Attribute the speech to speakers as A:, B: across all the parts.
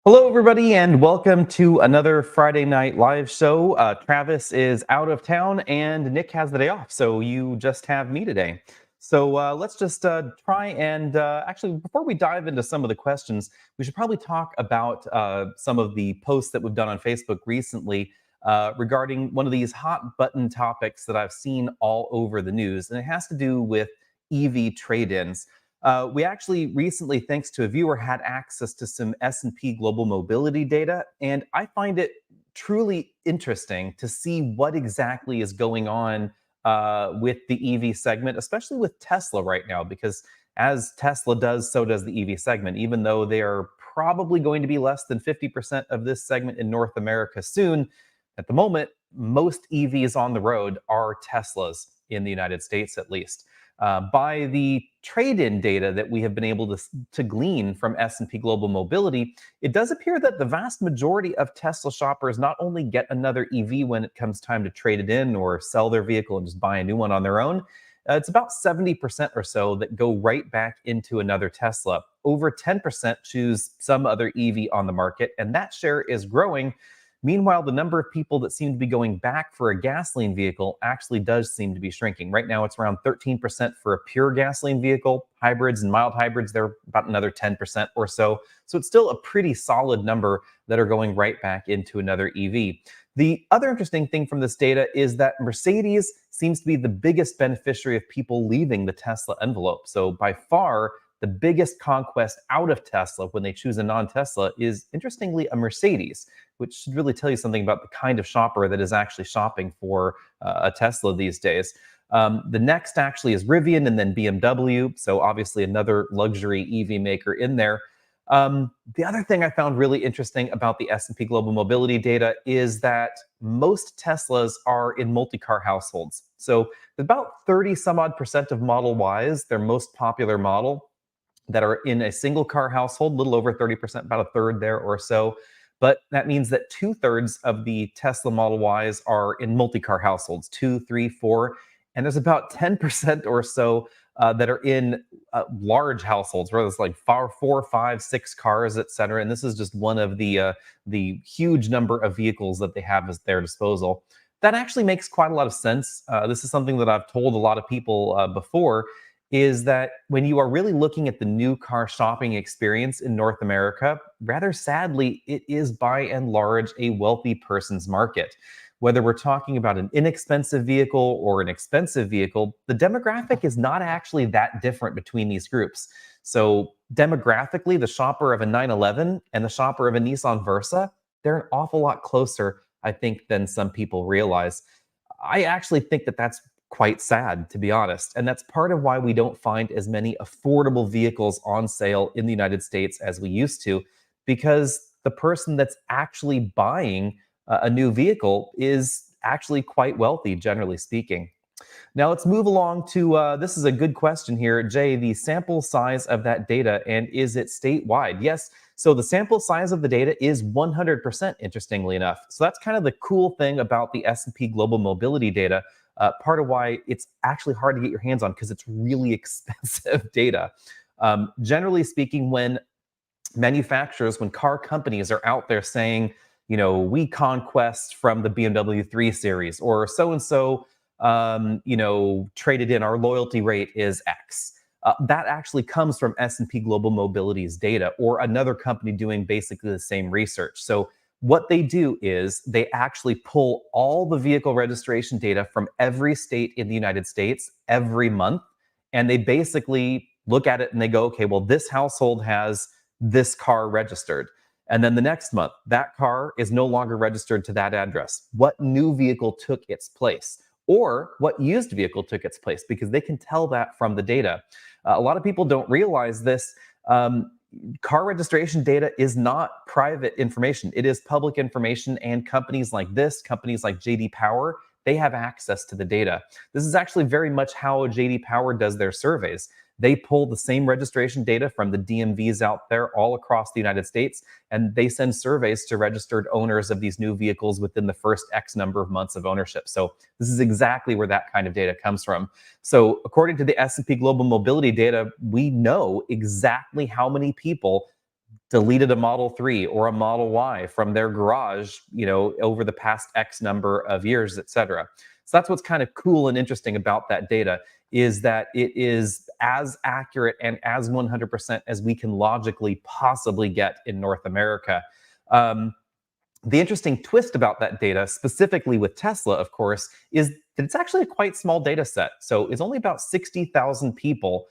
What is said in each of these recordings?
A: Hello, everybody, and welcome to another Friday night live show. Travis is out of town and Nick has the day off, so you just have me today. So let's just try and actually, before we dive into some of the questions, we should probably talk about some of the posts that we've done on Facebook recently regarding one of these hot button topics that I've seen all over the news, and it has to do with EV trade-ins. We actually recently, thanks to a viewer, had access to some S&P Global Mobility data, and I find it truly interesting to see what exactly is going on with the EV segment, especially with Tesla right now, because as Tesla does, so does the EV segment, even though they are probably going to be less than 50% of this segment in North America soon. At the moment, most EVs on the road are Teslas in the United States, at least. By the trade-in data that we have been able to glean from S&P Global Mobility, it does appear that the vast majority of Tesla shoppers not only get another EV when it comes time to trade it in or sell their vehicle and just buy a new one on their own. It's about 70% or so that go right back into another Tesla. Over 10% choose some other EV on the market, and that share is growing. Meanwhile, the number of people that seem to be going back for a gasoline vehicle actually does seem to be shrinking. Right now, it's around 13% for a pure gasoline vehicle. Hybrids and mild hybrids, they're about another 10% or so. So it's still a pretty solid number that are going right back into another EV. The other interesting thing from this data is that Mercedes seems to be the biggest beneficiary of people leaving the Tesla envelope. So by far, the biggest conquest out of Tesla when they choose a non-Tesla is, interestingly, a Mercedes, which should really tell you something about the kind of shopper that is actually shopping for a Tesla these days. The next actually is Rivian and then BMW, so obviously another luxury EV maker in there. The other thing I found really interesting about the S&P Global Mobility data is that most Teslas are in multi-car households. So about 30 some odd percent of Model Ys, their most popular model, that are in a single car household, a little over 30%, about a third there or so. But that means that 2/3 of the Tesla Model Ys are in multi-car households, 2, 3, 4. And there's about 10% or so that are in large households, where it's like 4, 5, 6 cars, et cetera. And this is just one of the huge number of vehicles that they have at their disposal. That actually makes quite a lot of sense. This is something that I've told a lot of people before, is that when you are really looking at the new car shopping experience in North America, rather sadly, it is by and large a wealthy person's market. Whether we're talking about an inexpensive vehicle or an expensive vehicle, the demographic is not actually that different between these groups. So demographically, the shopper of a 911 and the shopper of a Nissan Versa, they're an awful lot closer, I think, than some people realize. I actually think that that's quite sad, to be honest. And that's part of why we don't find as many affordable vehicles on sale in the United States as we used to, because the person that's actually buying a new vehicle is actually quite wealthy, generally speaking. Now let's move along to, this is a good question here, Jay, the sample size of that data, and is it statewide? Yes, so the sample size of the data is 100%, interestingly enough. So that's kind of the cool thing about the S&P Global Mobility data, part of why it's actually hard to get your hands on, because it's really expensive data. Generally speaking, when manufacturers, when car companies are out there saying, you know, we conquest from the BMW 3 Series, or so-and-so, traded in, our loyalty rate is X. That actually comes from S&P Global Mobility's data, or another company doing basically the same research. So what they do is they actually pull all the vehicle registration data from every state in the United States every month, and they basically look at it and they go, okay, well, this household has this car registered. And then the next month, that car is no longer registered to that address. What new vehicle took its place? Or what used vehicle took its place? Because they can tell that from the data. A lot of people don't realize this. Car registration data is not private information. It is public information, and companies like this, companies like JD Power, they have access to the data. This is actually very much how JD Power does their surveys. They pull the same registration data from the DMVs out there all across the United States, and they send surveys to registered owners of these new vehicles within the first X number of months of ownership. So this is exactly where that kind of data comes from. So according to the S&P Global Mobility data, we know exactly how many people deleted a Model 3 or a Model Y from their garage, over the past X number of years, etc. So that's what's kind of cool and interesting about that data, is that it is as accurate and as 100% as we can logically possibly get in North America. Um, the interesting twist about that data, specifically with Tesla, of course, is that it's actually a quite small data set. So it's only about 60,000 people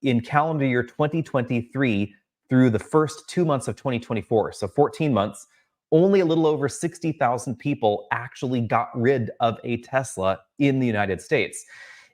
A: in calendar year 2023 through the first 2 months of 2024. So 14 months, only a little over 60,000 people actually got rid of a Tesla in the United States.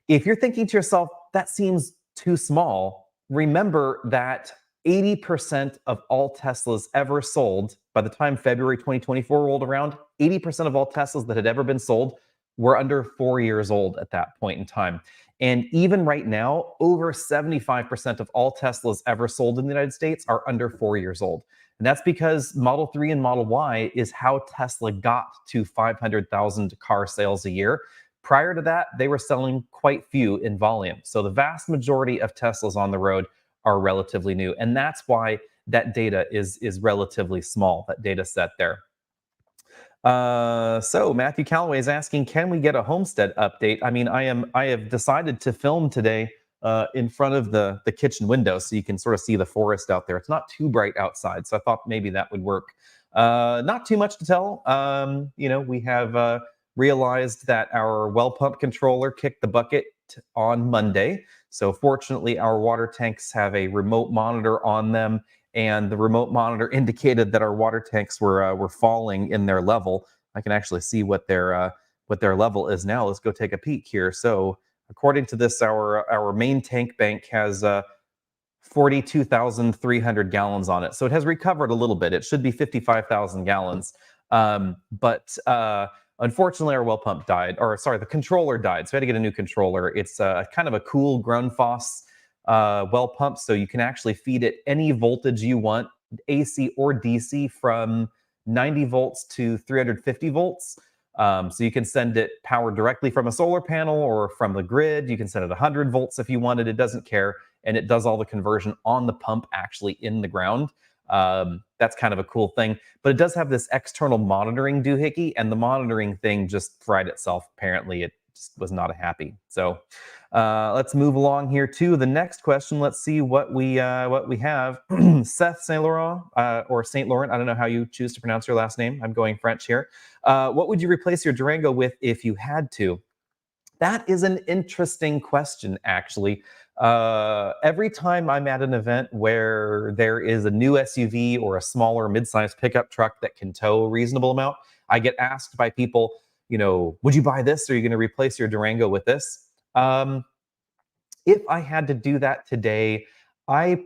A: If you're thinking to yourself, that seems too small, remember that 80% of all Teslas ever sold, by the time February 2024 rolled around, 80% of all Teslas that had ever been sold were under 4 years old at that point in time. And even right now, over 75% of all Teslas ever sold in the United States are under 4 years old. And that's because Model 3 and Model Y is how Tesla got to 500,000 car sales a year. Prior to that, they were selling quite few in volume. So the vast majority of Teslas on the road are relatively new. And that's why that data is relatively small, that data set there. So Matthew Calloway is asking, can we get a Homestead update? I mean, I have decided to film today in front of the kitchen window, so you can sort of see the forest out there. It's not too bright outside, so I thought maybe that would work. Not too much to tell. We have realized that our well pump controller kicked the bucket on Monday. So fortunately, our water tanks have a remote monitor on them, and the remote monitor indicated that our water tanks were falling in their level. I can actually see what their level is now. Let's go take a peek here. So according to this, our main tank bank has 42,300 gallons on it. So it has recovered a little bit. It should be 55,000 gallons. But unfortunately, our well pump died, the controller died. So we had to get a new controller. It's kind of a cool Grundfos well pump. So you can actually feed it any voltage you want, AC or DC, from 90 volts to 350 volts. So you can send it power directly from a solar panel or from the grid. You can send it 100 volts if you wanted. It doesn't care. And it does all the conversion on the pump, actually in the ground. That's kind of a cool thing. But it does have this external monitoring doohickey, and the monitoring thing just fried itself. Apparently, it just was not happy. So let's move along here to the next question. Let's see what we have. Seth Saint Laurent or Saint Laurent. I don't know how you choose to pronounce your last name. I'm going French here. What would you replace your Durango with if you had to? That is an interesting question, actually. Every time I'm at an event where there is a new SUV or a smaller mid-sized pickup truck that can tow a reasonable amount, I get asked by people, would you buy this, or are you going to replace your Durango with this? If I had to do that today, I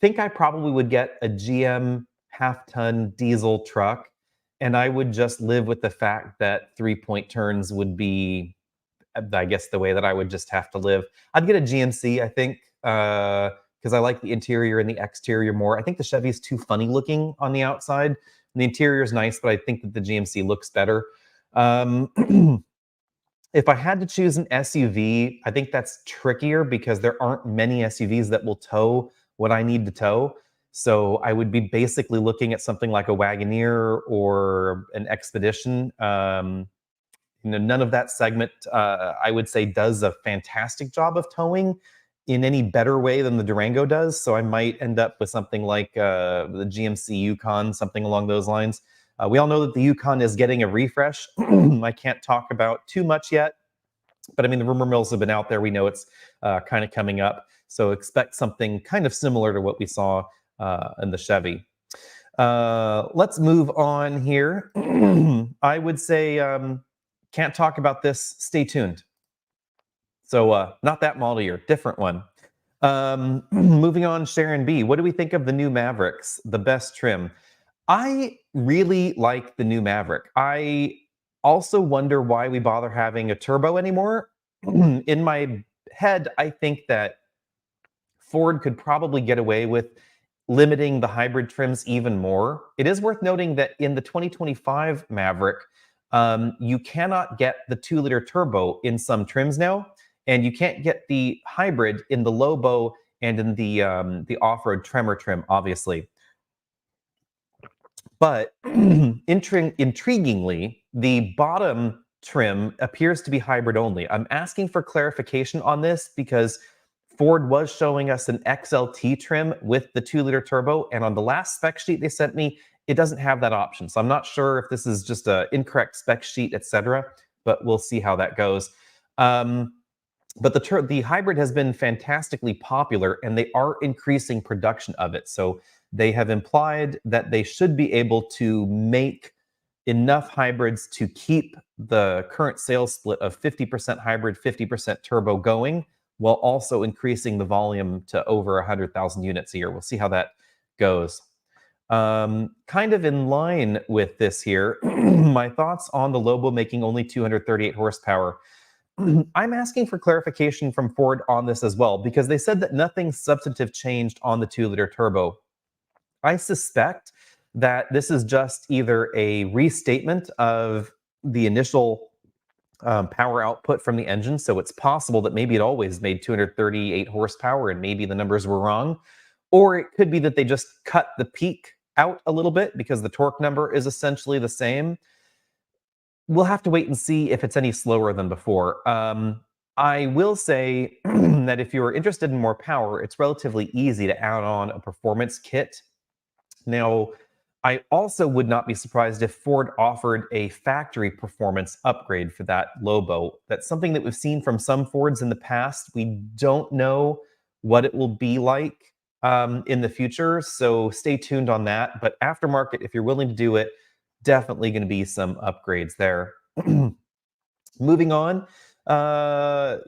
A: think I probably would get a GM half-ton diesel truck, and I would just live with the fact that three-point turns would be, I guess, the way that I would just have to live. I'd get a GMC, I think, because I like the interior and the exterior more. I think the Chevy is too funny looking on the outside. And the interior is nice, but I think that the GMC looks better. If I had to choose an SUV, I think that's trickier because there aren't many SUVs that will tow what I need to tow. So I would be basically looking at something like a Wagoneer or an Expedition. None of that segment, I would say, does a fantastic job of towing in any better way than the Durango does. So I might end up with something like the GMC Yukon, something along those lines. We all know that the Yukon is getting a refresh. I can't talk about too much yet, but I mean, the rumor mills have been out there. We know it's kind of coming up. So expect something kind of similar to what we saw in the Chevy. Let's move on here. I would say, can't talk about this. Stay tuned. So not that model year, different one. Moving on, Sharon B. What do we think of the new Mavericks, the best trim? I really like the new Maverick. I also wonder why we bother having a turbo anymore. In my head, I think that Ford could probably get away with limiting the hybrid trims even more. It is worth noting that in the 2025 Maverick, you cannot get the 2-liter turbo in some trims now, and you can't get the hybrid in the Lobo and in the off-road Tremor trim, obviously. But intriguingly, the bottom trim appears to be hybrid only. I'm asking for clarification on this because Ford was showing us an XLT trim with the 2-liter turbo, and on the last spec sheet they sent me, it doesn't have that option. So I'm not sure if this is just an incorrect spec sheet, etc., but we'll see how that goes. Um, but the hybrid has been fantastically popular, and they are increasing production of it. So they have implied that they should be able to make enough hybrids to keep the current sales split of 50% hybrid, 50% turbo going, while also increasing the volume to over 100,000 units a year. We'll see how that goes. Kind of in line with this here, my thoughts on the Lobo making only 238 horsepower. I'm asking for clarification from Ford on this as well, because they said that nothing substantive changed on the 2-liter turbo. I suspect that this is just either a restatement of the initial power output from the engine. So it's possible that maybe it always made 238 horsepower and maybe the numbers were wrong. Or it could be that they just cut the peak out a little bit because the torque number is essentially the same. We'll have to wait and see if it's any slower than before. I will say that if you're interested in more power, it's relatively easy to add on a performance kit. Now, I also would not be surprised if Ford offered a factory performance upgrade for that Lobo. That's something that we've seen from some Fords in the past. We don't know what it will be like in the future, so stay tuned on that. But aftermarket, if you're willing to do it, definitely going to be some upgrades there. Moving on,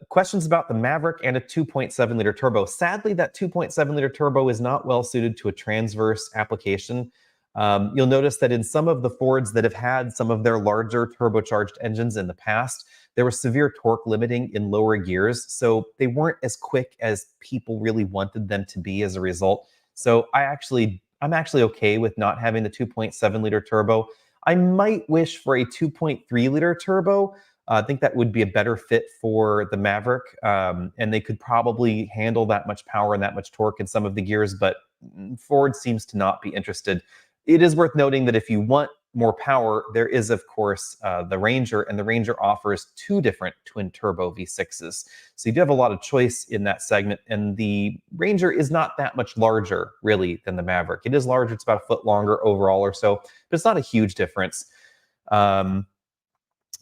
A: questions about the Maverick and a 2.7-liter turbo. Sadly, that 2.7-liter turbo is not well suited to a transverse application. You'll notice that in some of the Fords that have had some of their larger turbocharged engines in the past, there was severe torque limiting in lower gears, so they weren't as quick as people really wanted them to be as a result. So I'm actually okay with not having the 2.7-liter turbo. I might wish for a 2.3-liter turbo. I think that would be a better fit for the Maverick, and they could probably handle that much power and that much torque in some of the gears, but Ford seems to not be interested. It is worth noting that if you want more power, there is, of course, the Ranger, and the Ranger offers 2 different twin-turbo V6s. So you do have a lot of choice in that segment, and the Ranger is not that much larger, really, than the Maverick. It is larger. It's about a foot longer overall or so, but it's not a huge difference.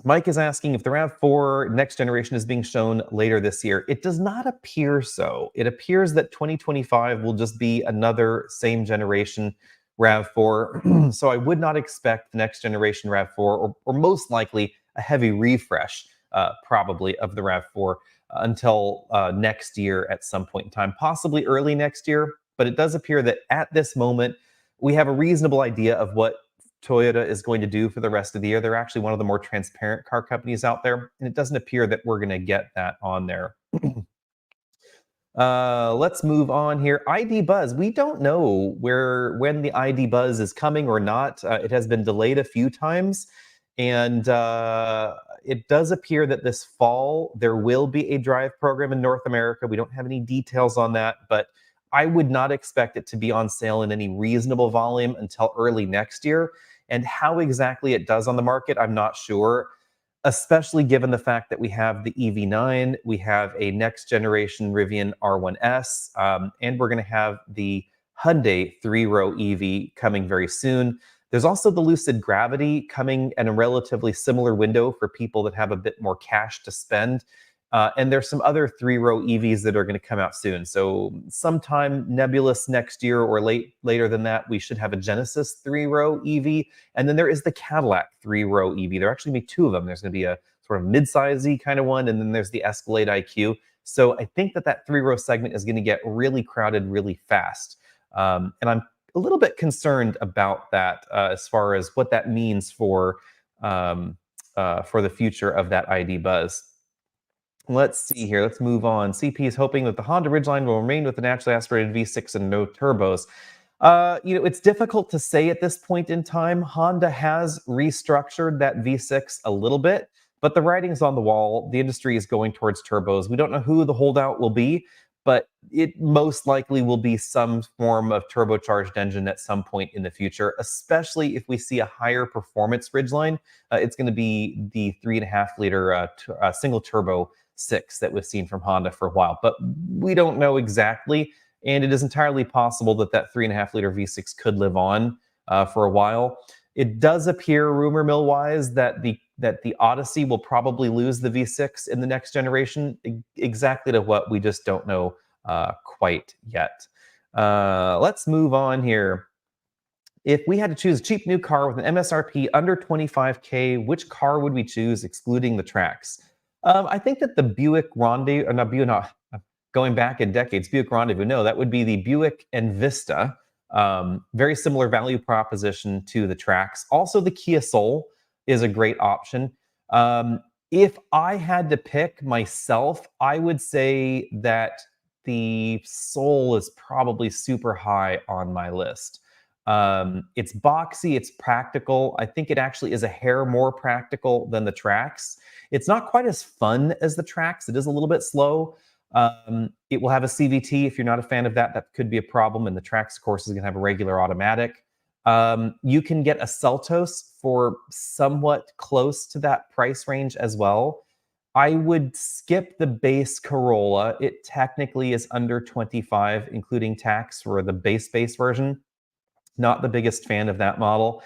A: Mike is asking if the RAV4 next generation is being shown later this year. It does not appear so. It appears that 2025 will just be another same generation RAV4. So I would not expect the next generation RAV4, or most likely a heavy refresh, probably, of the RAV4 until next year at some point in time, possibly early next year. But it does appear that at this moment, we have a reasonable idea of what Toyota is going to do for the rest of the year. They're actually one of the more transparent car companies out there, and it doesn't appear that we're going to get that on there. Let's move on here. ID Buzz. We don't know when the ID Buzz is coming or not. It has been delayed a few times, and it does appear that this fall there will be a drive program in North America. We don't have any details on that, but I would not expect it to be on sale in any reasonable volume until early next year. And how exactly it does on the market, I'm not sure, especially given the fact that we have the EV9, we have a next generation Rivian R1S, and we're going to have the Hyundai 3-row EV coming very soon. There's also the Lucid Gravity coming in a relatively similar window for people that have a bit more cash to spend. And there's some other 3-row EVs that are going to come out soon. So sometime nebulous next year or later than that, we should have a Genesis 3-row EV. And then there is the Cadillac 3-row EV. There are actually going to be 2 of them. There's going to be a sort of mid-sizey kind of one, and then there's the Escalade IQ. So I think that 3-row segment is going to get really crowded really fast. And I'm a little bit concerned about that as far as what that means for the future of that ID Buzz. Let's see here. Let's move on. CP is hoping that the Honda Ridgeline will remain with the naturally aspirated V6 and no turbos. It's difficult to say at this point in time. Honda has restructured that V6 a little bit, but the writing's on the wall. The industry is going towards turbos. We don't know who the holdout will be, but it most likely will be some form of turbocharged engine at some point in the future, especially if we see a higher performance ridgeline. It's going to be the 3.5 liter single turbo 6 that we've seen from Honda for a while, but we don't know exactly. And it is entirely possible that that 3.5 liter V6 could live on for a while. It does appear, rumor mill wise, that the Odyssey will probably lose the V6 in the next generation. Exactly to what, we just don't know quite yet. Let's move on here. If we had to choose a cheap new car with an MSRP under 25K, which car would we choose, excluding the tracks? I think that the Buick Rendezvous, not Buick, not going back in decades, Buick Rendezvous, no, that would be the Buick Envista. Very similar value proposition to the tracks. Also, the Kia Soul is a great option. If I had to pick myself, I would say that the Soul is probably super high on my list. It's boxy, it's practical. I think it actually is a hair more practical than the tracks. It's not quite as fun as the tracks. It is a little bit slow. It will have a CVT. If you're not a fan of that, that could be a problem. And the tracks, of course, is going to have a regular automatic. You can get a Seltos for somewhat close to that price range as well. I would skip the base Corolla. It technically is under 25, including tax for the base version. Not the biggest fan of that model.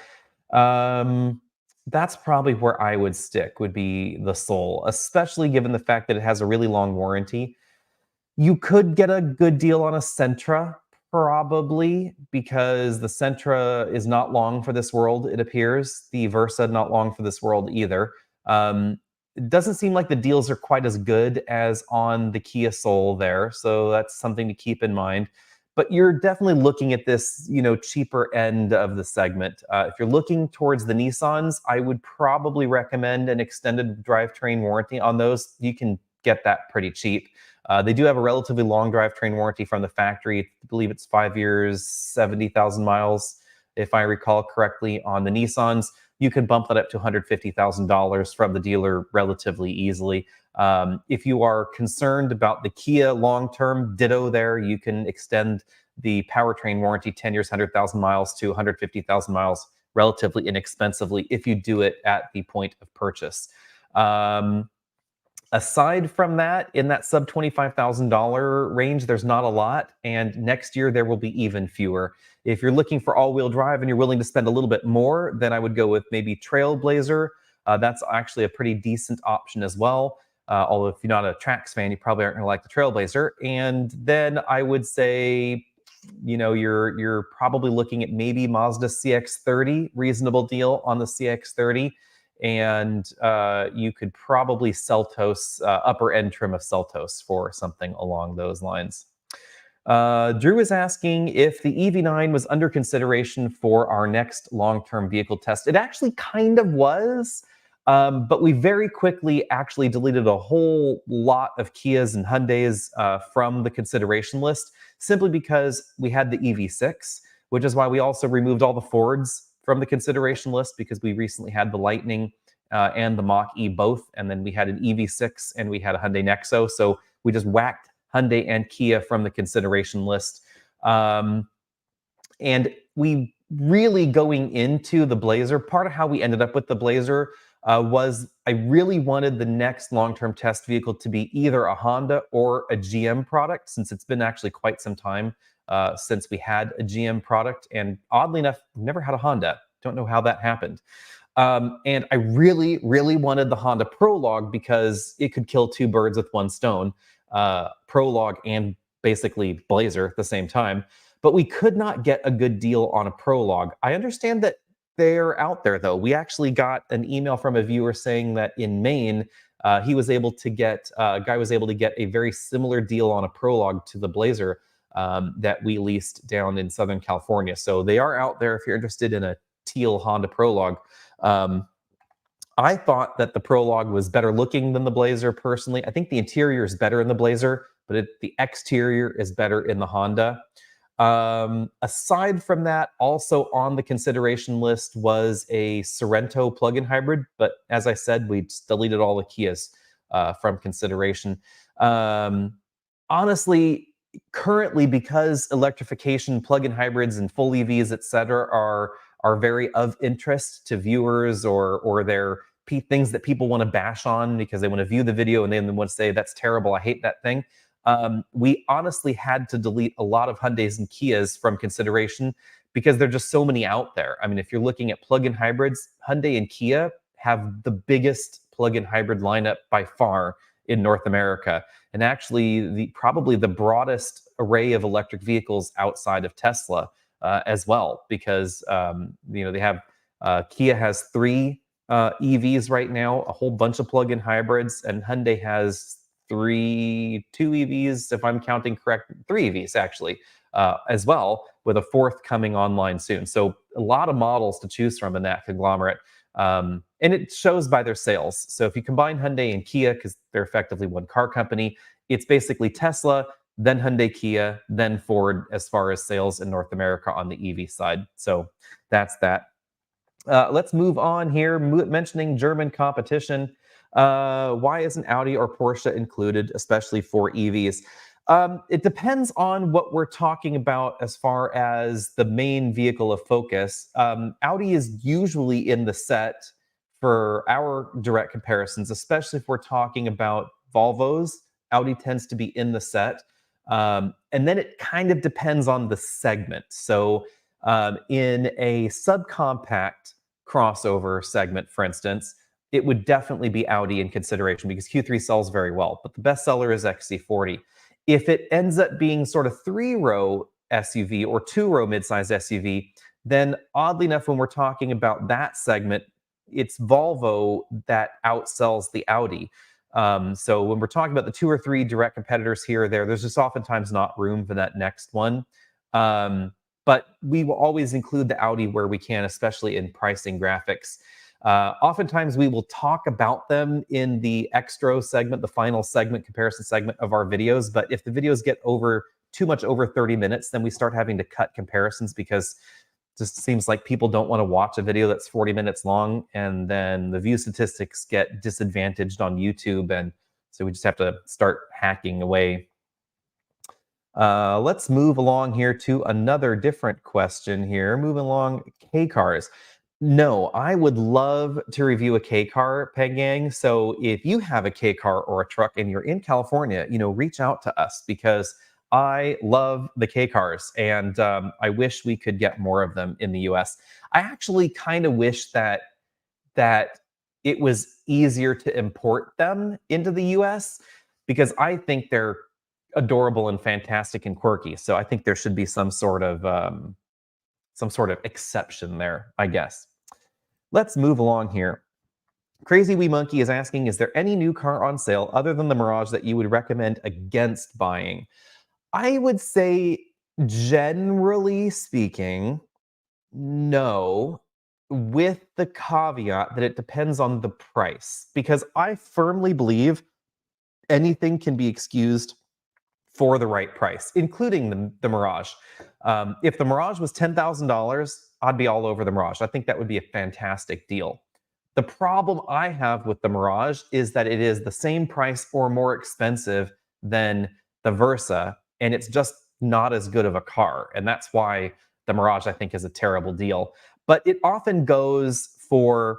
A: That's probably where I would stick, would be the Soul, especially given the fact that it has a really long warranty. You could get a good deal on a Sentra, probably, because the Sentra is not long for this world, it appears. The Versa, not long for this world either. It doesn't seem like the deals are quite as good as on the Kia Soul there, so that's something to keep in mind. But you're definitely looking at this, cheaper end of the segment. If you're looking towards the Nissans, I would probably recommend an extended drivetrain warranty on those. You can get that pretty cheap. They do have a relatively long drivetrain warranty from the factory. I believe it's 5 years, 70,000 miles, if I recall correctly. On the Nissans, you can bump that up to $150,000 from the dealer relatively easily. If you are concerned about the Kia long-term, ditto there. You can extend the powertrain warranty 10 years, 100,000 miles to 150,000 miles relatively inexpensively if you do it at the point of purchase. Aside from that, in that sub $25,000 range, there's not a lot. And next year, there will be even fewer. If you're looking for all-wheel drive and you're willing to spend a little bit more, then I would go with maybe Trailblazer. That's actually a pretty decent option as well. Although if you're not a tracks fan, you probably aren't going to like the Trailblazer. And then I would say, you're probably looking at maybe Mazda CX-30, reasonable deal on the CX-30. And you could probably Seltos, upper end trim of Seltos for something along those lines. Drew is asking if the EV9 was under consideration for our next long-term vehicle test. It actually kind of was, but we very quickly actually deleted a whole lot of Kias and Hyundais from the consideration list, simply because we had the EV6, which is why we also removed all the Fords from the consideration list, because we recently had the Lightning and the Mach-E both, and then we had an EV6 and we had a Hyundai Nexo, so we just whacked Hyundai and Kia from the consideration list. And we really, going into the Blazer, part of how we ended up with the Blazer was I really wanted the next long-term test vehicle to be either a Honda or a GM product, since it's been actually quite some time since we had a GM product. And oddly enough, we've never had a Honda. Don't know how that happened. And I really, really wanted the Honda Prologue because it could kill two birds with one stone, Prologue and basically Blazer at the same time. But we could not get a good deal on a Prologue. I understand that they're out there, though. We actually got an email from a viewer saying that in Maine, he was able to get, a guy was able to get a very similar deal on a Prologue to the Blazer that we leased down in Southern California. So they are out there if you're interested in a teal Honda Prologue. I thought that the Prologue was better looking than the Blazer personally. I think the interior is better in the Blazer, but the exterior is better in the Honda. Aside from that, also on the consideration list was a Sorento plug-in hybrid, but as I said, we deleted all the Kias from consideration. Honestly, Currently, because electrification, plug-in hybrids, and full EVs, et cetera, are very of interest to viewers, or they're things that people want to bash on because they want to view the video and then want to say that's terrible, I hate that thing. We honestly had to delete a lot of Hyundais and Kias from consideration because there are just so many out there. I mean, if you're looking at plug-in hybrids, Hyundai and Kia have the biggest plug-in hybrid lineup by far in North America, and actually probably the broadest array of electric vehicles outside of Tesla as well, because they have Kia has 3 EVs right now, a whole bunch of plug-in hybrids, and Hyundai has 2 EVs, if I'm counting correct, 3 EVs actually as well, with a 4th coming online soon. So a lot of models to choose from in that conglomerate. And it shows by their sales. So if you combine Hyundai and Kia, because they're effectively one car company, it's basically Tesla, then Hyundai, Kia, then Ford as far as sales in North America on the EV side. So that's that. Let's move on here, mentioning German competition. Why isn't Audi or Porsche included, especially for EVs? It depends on what we're talking about as far as the main vehicle of focus. Audi is usually in the set for our direct comparisons, especially if we're talking about Volvos. Audi tends to be in the set. And then it kind of depends on the segment. So in a subcompact crossover segment, for instance, it would definitely be Audi in consideration because Q3 sells very well, but the best seller is XC40. If it ends up being sort of 3-row SUV or 2-row midsize SUV, then oddly enough, when we're talking about that segment, it's Volvo that outsells the Audi. So when we're talking about the 2 or 3 direct competitors here or there, there's just oftentimes not room for that next one. But we will always include the Audi where we can, especially in pricing graphics. Oftentimes we will talk about them in the extra segment, the final segment, comparison segment of our videos. But if the videos get too much over 30 minutes, then we start having to cut comparisons because it just seems like people don't want to watch a video that's 40 minutes long, and then the view statistics get disadvantaged on YouTube. And so we just have to start hacking away. Let's move along here to another different question here. Moving along, K cars. No, I would love to review a K car, Peg Gang. So if you have a K car or a truck and you're in California, reach out to us because I love the K cars, and I wish we could get more of them in the US. I actually kind of wish that it was easier to import them into the US because I think they're adorable and fantastic and quirky. So I think there should be some sort of exception there, I guess. Let's move along here. Crazy Wee Monkey is asking, is there any new car on sale other than the Mirage that you would recommend against buying? I would say, generally speaking, no, with the caveat that it depends on the price, because I firmly believe anything can be excused for the right price, including the Mirage. If the Mirage was $10,000, I'd be all over the Mirage. I think that would be a fantastic deal. The problem I have with the Mirage is that it is the same price or more expensive than the Versa, and it's just not as good of a car. And that's why the Mirage, I think, is a terrible deal. But it often goes for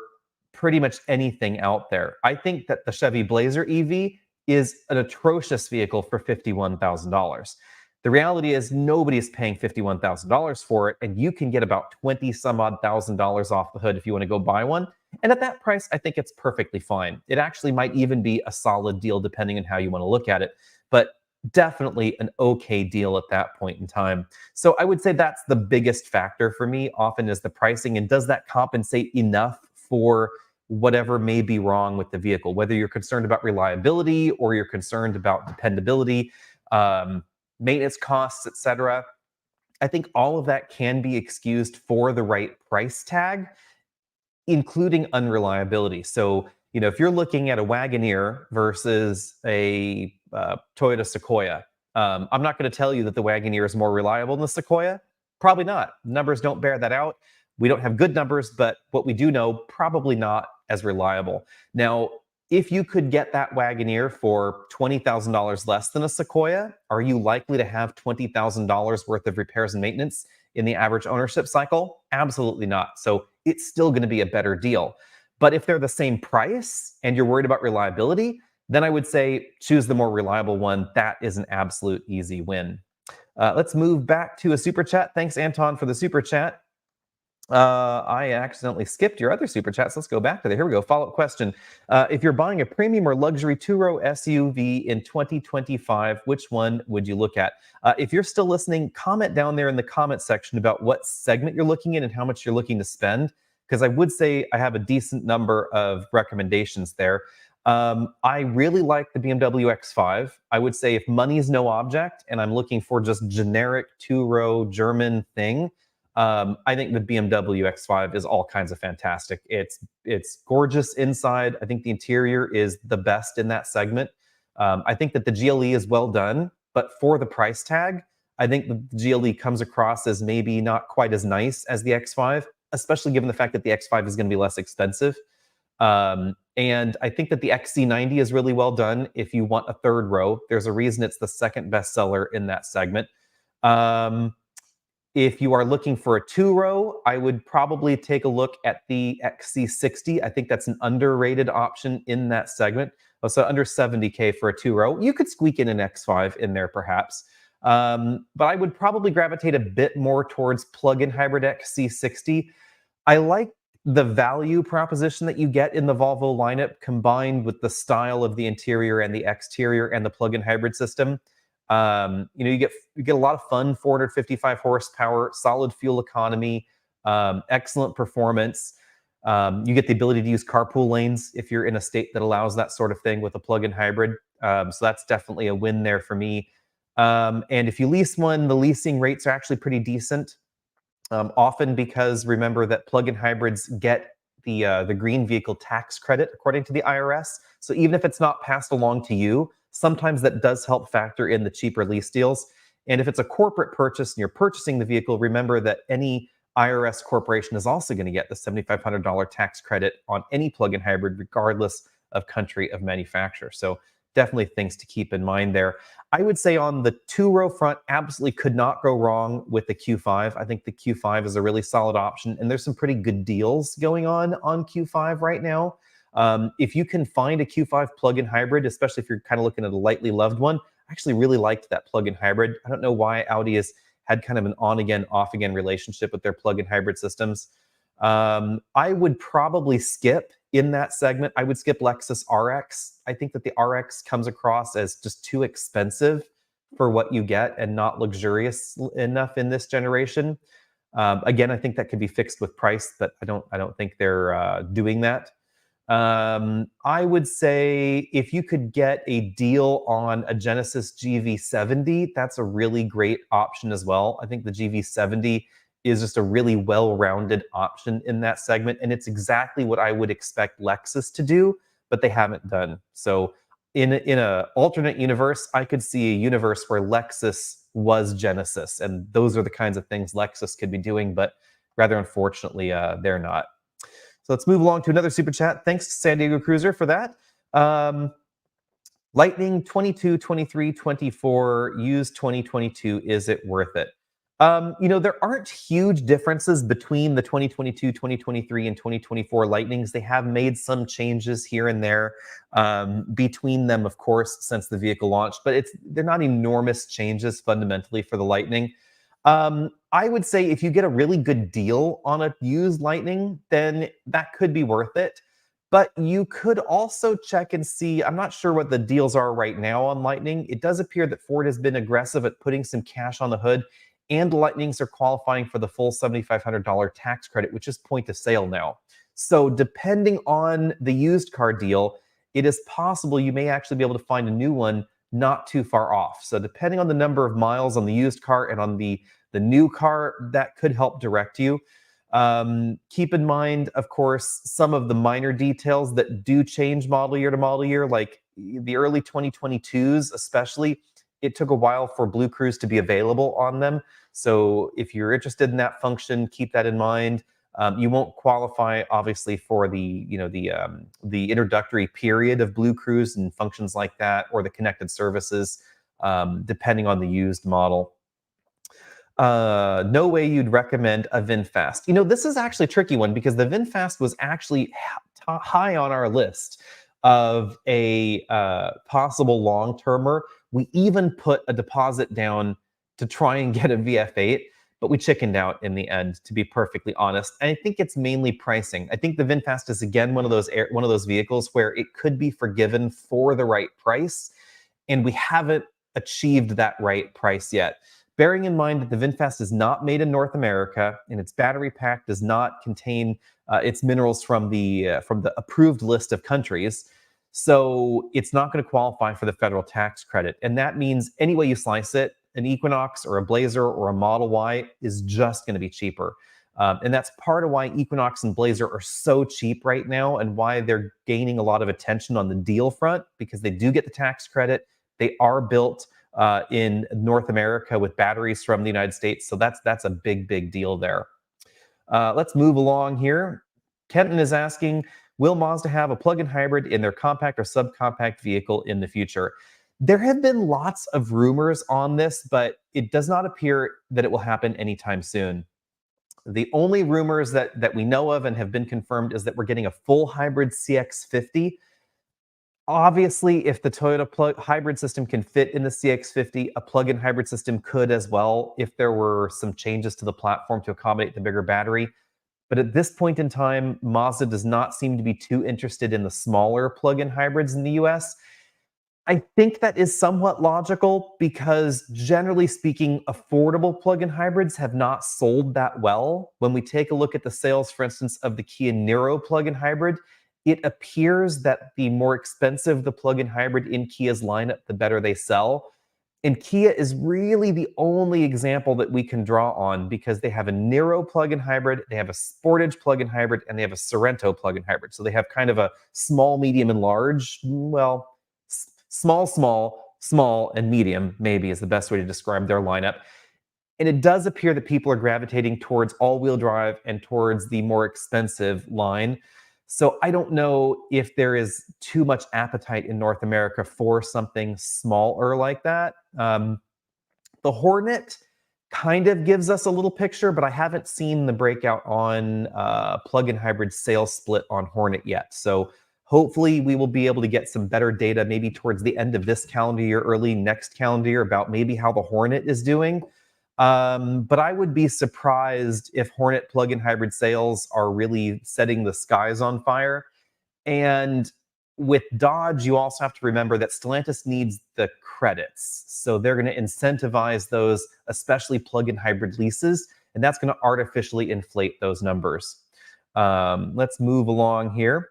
A: pretty much anything out there. I think that the Chevy Blazer EV is an atrocious vehicle for $51,000. The reality is nobody's paying $51,000 for it, and you can get about 20 some odd $1,000s off the hood if you want to go buy one. And at that price, I think it's perfectly fine. It actually might even be a solid deal depending on how you want to look at it, but definitely an okay deal at that point in time. So I would say that's the biggest factor for me often is the pricing, and does that compensate enough for whatever may be wrong with the vehicle, whether you're concerned about reliability or you're concerned about dependability, maintenance costs, etc. I think all of that can be excused for the right price tag, including unreliability. So, if you're looking at a Wagoneer versus a Toyota Sequoia, I'm not going to tell you that the Wagoneer is more reliable than the Sequoia. Probably not. Numbers don't bear that out. We don't have good numbers, but what we do know, probably not as reliable. Now, if you could get that Wagoneer for $20,000 less than a Sequoia, are you likely to have $20,000 worth of repairs and maintenance in the average ownership cycle? Absolutely not. So it's still going to be a better deal. But if they're the same price and you're worried about reliability, then I would say choose the more reliable one. That is an absolute easy win. Let's move back to a super chat. Thanks, Anton, for the super chat. I accidentally skipped your other super chats. Let's go back to there. Here we go. Follow-up question. If you're buying a premium or luxury two-row SUV in 2025, which one would you look at? If you're still listening, comment down there in the comment section about what segment you're looking in and how much you're looking to spend, because I would say I have a decent number of recommendations there. I really like the BMW X5. I would say if money is no object and I'm looking for just generic two-row German thing, I think the BMW X5 is all kinds of fantastic. It's gorgeous inside. I think the interior is the best in that segment. I think that the GLE is well done, but for the price tag, I think the GLE comes across as maybe not quite as nice as the X5, especially given the fact that the X5 is going to be less expensive. And I think that the XC90 is really well done if you want a third row. There's a reason it's the second bestseller in that segment. If you are looking for a two-row, I would probably take a look at the XC60. I think that's an underrated option in that segment. So under 70K for a two-row. You could squeak in an X5 in there perhaps. But I would probably gravitate a bit more towards plug-in hybrid XC60. I like the value proposition that you get in the Volvo lineup combined with the style of the interior and the exterior and the plug-in hybrid system. You get a lot of fun, 455 horsepower, solid fuel economy, excellent performance. You get the ability to use carpool lanes if you're in a state that allows that sort of thing with a plug-in hybrid. So that's definitely a win there for me. And if you lease one, the leasing rates are actually pretty decent. Often because remember that plug-in hybrids get the green vehicle tax credit according to the IRS. So even if it's not passed along to you, sometimes that does help factor in the cheaper lease deals. And if it's a corporate purchase and you're purchasing the vehicle, remember that any IRS corporation is also going to get the $7,500 tax credit on any plug-in hybrid, regardless of country of manufacture. So definitely things to keep in mind there. I would say on the two-row front, absolutely could not go wrong with the Q5. I think the Q5 is a really solid option, and there's some pretty good deals going on Q5 right now. If you can find a Q5 plug-in hybrid, especially if you're kind of looking at a lightly loved one, I actually really liked that plug-in hybrid. I don't know why Audi has had kind of an on-again, off-again relationship with their plug-in hybrid systems. I would probably skip in that segment. I would skip Lexus RX. I think that the RX comes across as just too expensive for what you get and not luxurious enough in this generation. Again, I think that could be fixed with price, but I don't think they're doing that. I would say if you could get a deal on a Genesis GV70, that's a really great option as well. I think the GV70 is just a really well-rounded option in that segment, and it's exactly what I would expect Lexus to do, but they haven't done. So in a alternate universe, I could see a universe where Lexus was Genesis, and those are the kinds of things Lexus could be doing, but rather unfortunately, they're not. So let's move along to another super chat. Thanks to San Diego Cruiser for that. Lightning 22, 23, 24, used 2022, is it worth it? There aren't huge differences between the 2022, 2023, and 2024 Lightnings. They have made some changes here and there between them, of course, since the vehicle launched, but they're not enormous changes fundamentally for the Lightning. I would say if you get a really good deal on a used Lightning, then that could be worth it. But you could also check and see, I'm not sure what the deals are right now on Lightning. It does appear that Ford has been aggressive at putting some cash on the hood, and Lightnings are qualifying for the full $7,500 tax credit, which is point of sale now. So depending on the used car deal, it is possible you may actually be able to find a new one not too far off. So depending on the number of miles on the used car and on the new car, that could help direct you. Keep in mind, of course, some of the minor details that do change model year to model year, like the early 2022s especially. It took a while for Blue Cruise to be available on them. So if you're interested in that function, keep that in mind. You won't qualify, obviously, for the introductory period of Blue Cruise and functions like that, or the connected services, depending on the used model. No way you'd recommend a VinFast. This is actually a tricky one because the VinFast was actually high on our list of a possible long-termer. We even put a deposit down to try and get a VF8, but we chickened out in the end, to be perfectly honest. And I think it's mainly pricing. I think the VinFast is again one of those vehicles where it could be forgiven for the right price, and we haven't achieved that right price yet. Bearing in mind that the VinFast is not made in North America and its battery pack does not contain its minerals from the approved list of countries, so it's not going to qualify for the federal tax credit. And that means any way you slice it, an Equinox or a Blazer or a Model Y is just going to be cheaper. And that's part of why Equinox and Blazer are so cheap right now and why they're gaining a lot of attention on the deal front, because they do get the tax credit. They are built in North America with batteries from the United States. So that's a big deal there. Let's move along here. Kenton is asking, will Mazda have a plug-in hybrid in their compact or subcompact vehicle in the future? There have been lots of rumors on this, but it does not appear that it will happen anytime soon. The only rumors that we know of and have been confirmed is that we're getting a full hybrid CX-50. Obviously, if the Toyota hybrid system can fit in the CX-50, a plug-in hybrid system could as well, if there were some changes to the platform to accommodate the bigger battery. But at this point in time, Mazda does not seem to be too interested in the smaller plug-in hybrids in the US. I think that is somewhat logical because, generally speaking, affordable plug-in hybrids have not sold that well. When we take a look at the sales, for instance, of the Kia Niro plug-in hybrid, it appears that the more expensive the plug-in hybrid in Kia's lineup, the better they sell. And Kia is really the only example that we can draw on because they have a Niro plug-in hybrid, they have a Sportage plug-in hybrid, and they have a Sorento plug-in hybrid. So they have kind of a small, medium, and large. Well, small, and medium, maybe, is the best way to describe their lineup. And it does appear that people are gravitating towards all-wheel drive and towards the more expensive line. So I don't know if there is too much appetite in North America for something smaller like that. The Hornet kind of gives us a little picture, but I haven't seen the breakout on plug-in hybrid sales split on Hornet yet. So hopefully we will be able to get some better data maybe towards the end of this calendar year, early next calendar year, about maybe how the Hornet is doing. But I would be surprised if Hornet plug-in hybrid sales are really setting the skies on fire. And with Dodge, you also have to remember that Stellantis needs the credits. So they're going to incentivize those, especially plug-in hybrid leases, and that's going to artificially inflate those numbers. Let's move along here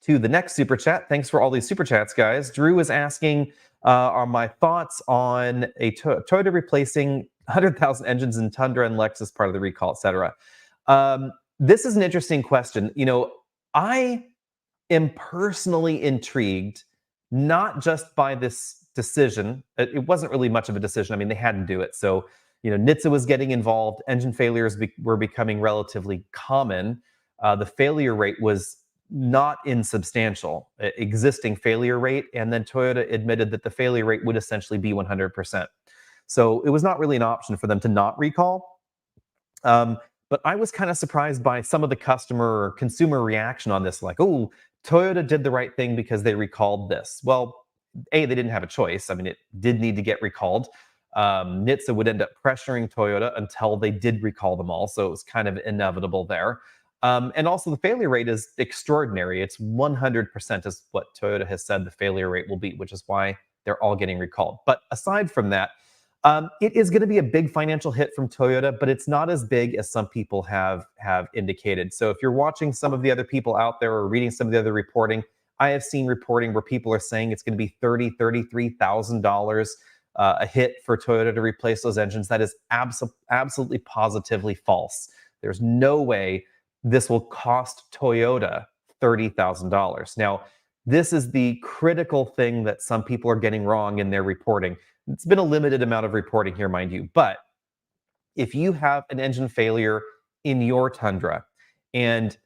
A: to the next super chat. Thanks for all these super chats, guys. Drew is asking, are my thoughts on a Toyota replacing 100,000 engines in Tundra and Lexus part of the recall, etc. This is an interesting question. I am personally intrigued, not just by this decision. It wasn't really much of a decision. I mean, they had to do it. So, NHTSA was getting involved. Engine failures were becoming relatively common. The failure rate was not insubstantial, existing failure rate. And then Toyota admitted that the failure rate would essentially be 100%. So it was not really an option for them to not recall. But I was kind of surprised by some of the customer or consumer reaction on this, like, oh, Toyota did the right thing because they recalled this. Well, A, they didn't have a choice. I mean, it did need to get recalled. NHTSA would end up pressuring Toyota until they did recall them all. So it was kind of inevitable there. And also the failure rate is extraordinary. It's 100% is what Toyota has said the failure rate will be, which is why they're all getting recalled. But aside from that, it is going to be a big financial hit from Toyota, but it's not as big as some people have indicated. So if you're watching some of the other people out there or reading some of the other reporting, I have seen reporting where people are saying it's going to be $33,000 a hit for Toyota to replace those engines. That is absolutely positively false. There's no way this will cost Toyota $30,000. Now, this is the critical thing that some people are getting wrong in their reporting. It's been a limited amount of reporting here, mind you, but if you have an engine failure in your Tundra, and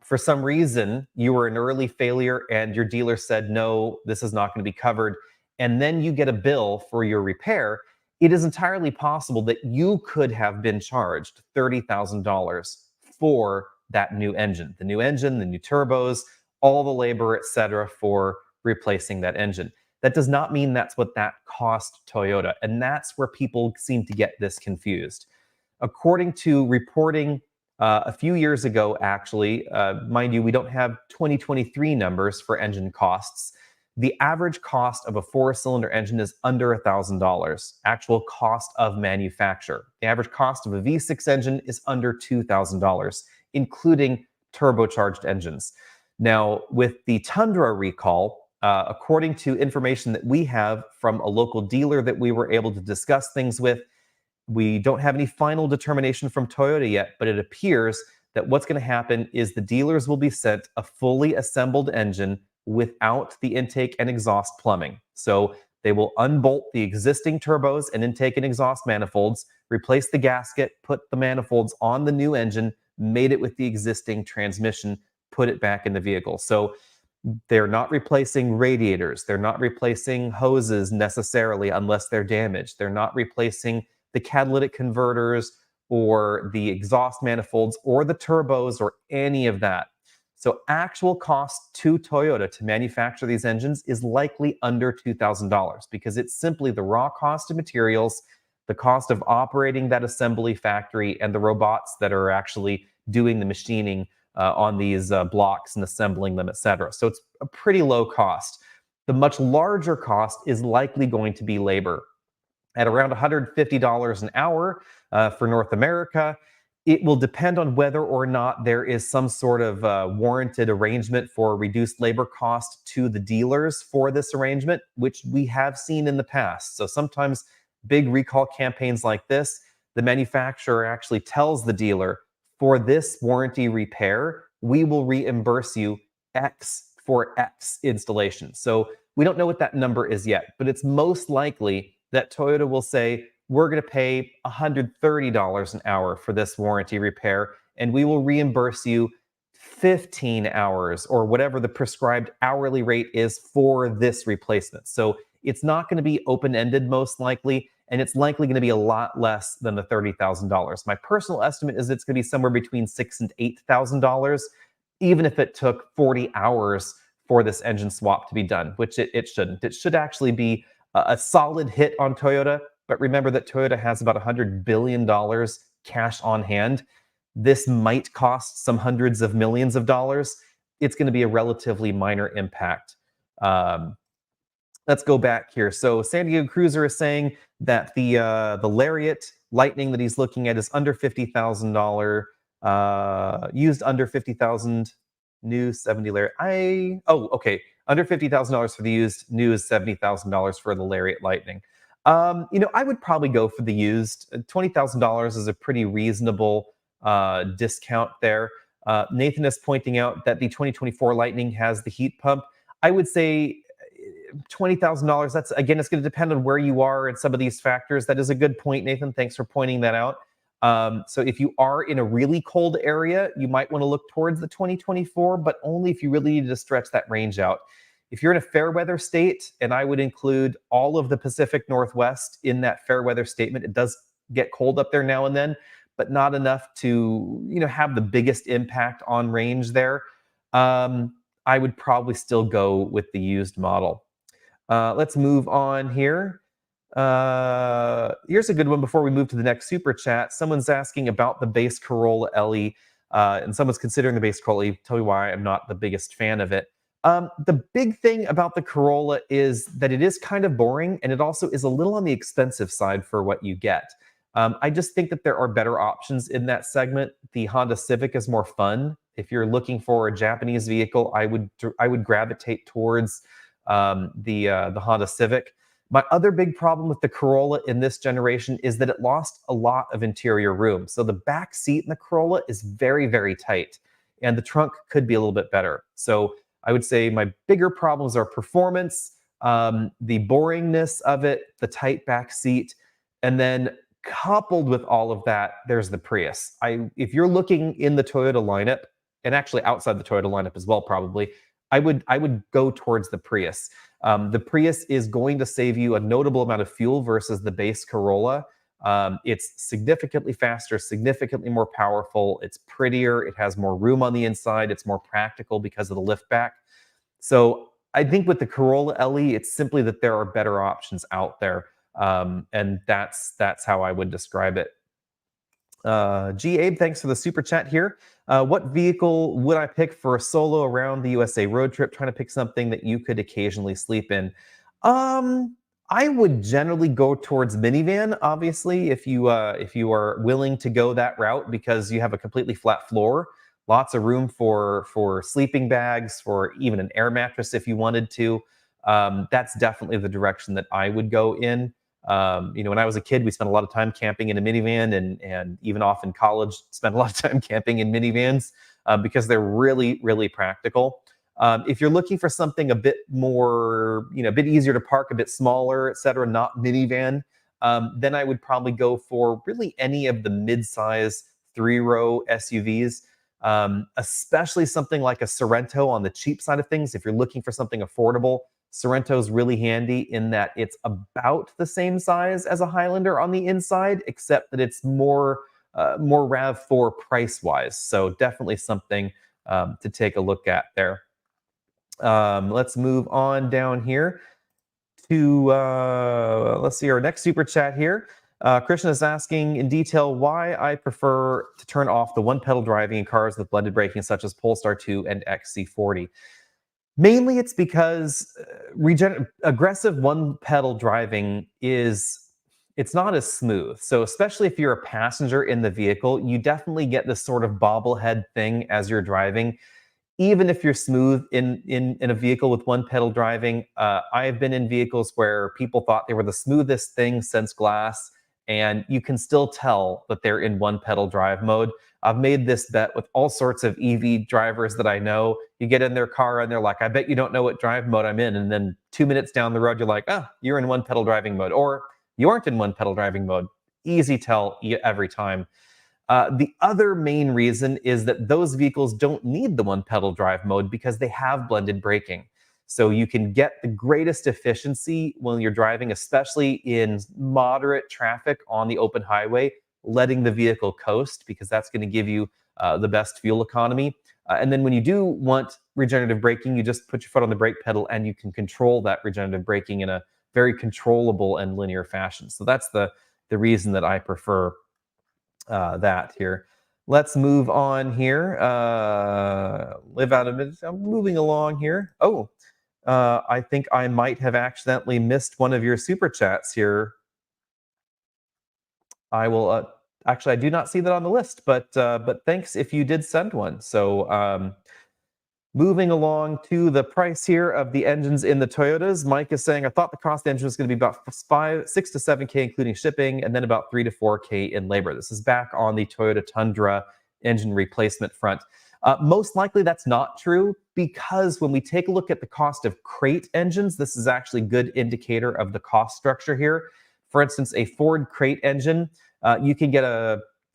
A: for some reason you were an early failure and your dealer said, no, this is not going to be covered, and then you get a bill for your repair, it is entirely possible that you could have been charged $30,000 for that new engine, the new turbos, all the labor, etc., for replacing that engine. That does not mean that's what that cost Toyota. And that's where people seem to get this confused. According to reporting a few years ago, actually, mind you, we don't have 2023 numbers for engine costs. The average cost of a four-cylinder engine is under $1,000, actual cost of manufacture. The average cost of a V6 engine is under $2,000, including turbocharged engines. Now, with the Tundra recall, according to information that we have from a local dealer that we were able to discuss things with, we don't have any final determination from Toyota yet, but it appears that what's going to happen is the dealers will be sent a fully assembled engine without the intake and exhaust plumbing. So they will unbolt the existing turbos and intake and exhaust manifolds, replace the gasket, put the manifolds on the new engine, mate it with the existing transmission, put it back in the vehicle. So they're not replacing radiators. They're not replacing hoses necessarily unless they're damaged. They're not replacing the catalytic converters or the exhaust manifolds or the turbos or any of that. So actual cost to Toyota to manufacture these engines is likely under $2,000 because it's simply the raw cost of materials, the cost of operating that assembly factory, and the robots that are actually doing the machining on these blocks and assembling them, etc. So it's a pretty low cost. The much larger cost is likely going to be labor. At around $150 an hour for North America, it will depend on whether or not there is some sort of warranted arrangement for reduced labor cost to the dealers for this arrangement, which we have seen in the past. So sometimes big recall campaigns like this, the manufacturer actually tells the dealer, for this warranty repair, we will reimburse you X for X installation. So we don't know what that number is yet, but it's most likely that Toyota will say, we're going to pay $130 an hour for this warranty repair, and we will reimburse you 15 hours or whatever the prescribed hourly rate is for this replacement. So it's not going to be open-ended most likely, and it's likely going to be a lot less than the $30,000. My personal estimate is it's going to be somewhere between $6,000 and $8,000, even if it took 40 hours for this engine swap to be done, which it shouldn't. It should actually be a solid hit on Toyota, but remember that Toyota has about $100 billion cash on hand. This might cost some hundreds of millions of dollars. It's going to be a relatively minor impact. Let's go back here. So San Diego Cruiser is saying that the Lariat Lightning that he's looking at is under $50,000, used under $50,000, new 70 Lariat. Okay, under $50,000 for the used, new is $70,000 for the Lariat Lightning. I would probably go for the used. $20,000 is a pretty reasonable discount there. Nathan is pointing out that the 2024 Lightning has the heat pump. I would say $20,000. That's, again, it's going to depend on where you are and some of these factors. That is a good point, Nathan. Thanks for pointing that out. So if you are in a really cold area, you might want to look towards the 2024, but only if you really need to stretch that range out. If you're in a fair weather state, and I would include all of the Pacific Northwest in that fair weather statement, it does get cold up there now and then, but not enough to have the biggest impact on range there. I would probably still go with the used model. Let's move on here. Here's a good one before we move to the next super chat. Someone's asking about the base Corolla LE, and someone's considering the base Corolla LE. Tell me why I'm not the biggest fan of it. The big thing about the Corolla is that it is kind of boring, and it also is a little on the expensive side for what you get. I just think that there are better options in that segment. The Honda Civic is more fun. If you're looking for a Japanese vehicle, I would gravitate towards the Honda Civic. My other big problem with the Corolla in this generation is that it lost a lot of interior room. So the back seat in the Corolla is very, very tight, and the trunk could be a little bit better. So I would say my bigger problems are performance, the boringness of it, the tight back seat, and then Coupled with all of that, there's the Prius. If you're looking in the Toyota lineup, and actually outside the Toyota lineup as well, probably, I would go towards the Prius. The Prius is going to save you a notable amount of fuel versus the base Corolla. It's significantly faster, significantly more powerful. It's prettier. It has more room on the inside. It's more practical because of the lift back. So I think with the Corolla LE, it's simply that there are better options out there, and that's how I would describe it. G. Abe, thanks for the super chat here. What vehicle would I pick for a solo around the USA road trip? Trying to pick something that you could occasionally sleep in. I would generally go towards minivan, obviously, if you are willing to go that route, because you have a completely flat floor, lots of room for sleeping bags, for even an air mattress if you wanted to. That's definitely the direction that I would go in. When I was a kid, we spent a lot of time camping in a minivan, and even off in college, spent a lot of time camping in minivans because they're really, really practical. If you're looking for something a bit more, a bit easier to park, a bit smaller, et cetera, not minivan, then I would probably go for really any of the mid-size 3-row SUVs, especially something like a Sorento on the cheap side of things. If you're looking for something affordable, Sorrento's really handy in that it's about the same size as a Highlander on the inside, except that it's more RAV4 price-wise. So definitely something to take a look at there. Let's move on down here to, let's see, our next super chat here. Christian is asking in detail why I prefer to turn off the one-pedal driving in cars with blended braking, such as Polestar 2 and XC40. Mainly it's because aggressive one-pedal driving it's not as smooth. So especially if you're a passenger in the vehicle, you definitely get this sort of bobblehead thing as you're driving. Even if you're smooth in a vehicle with one pedal driving, I've been in vehicles where people thought they were the smoothest thing since glass, and you can still tell that they're in one pedal drive mode. I've made this bet with all sorts of EV drivers that I know. You get in their car and they're like, I bet you don't know what drive mode I'm in. And then 2 minutes down the road, you're like, you're in one pedal driving mode. Or you aren't in one pedal driving mode. Easy tell every time. The other main reason is that those vehicles don't need the one pedal drive mode because they have blended braking. So you can get the greatest efficiency when you're driving, especially in moderate traffic on the open highway, letting the vehicle coast, because that's going to give you the best fuel economy. And then when you do want regenerative braking, you just put your foot on the brake pedal and you can control that regenerative braking in a very controllable and linear fashion. So that's the reason that I prefer that here. Let's move on here. Live out a minute. I'm moving along here. I think I might have accidentally missed one of your super chats here. I will actually, I do not see that on the list, but thanks if you did send one. So moving along to the price here of the engines in the Toyotas, Mike is saying, I thought the cost of the engine was going to be about 6 to 7K, including shipping, and then about 3 to 4K in labor. This is back on the Toyota Tundra engine replacement front. Most likely that's not true, because when we take a look at the cost of crate engines, this is actually a good indicator of the cost structure here. For instance, a Ford crate engine, you can get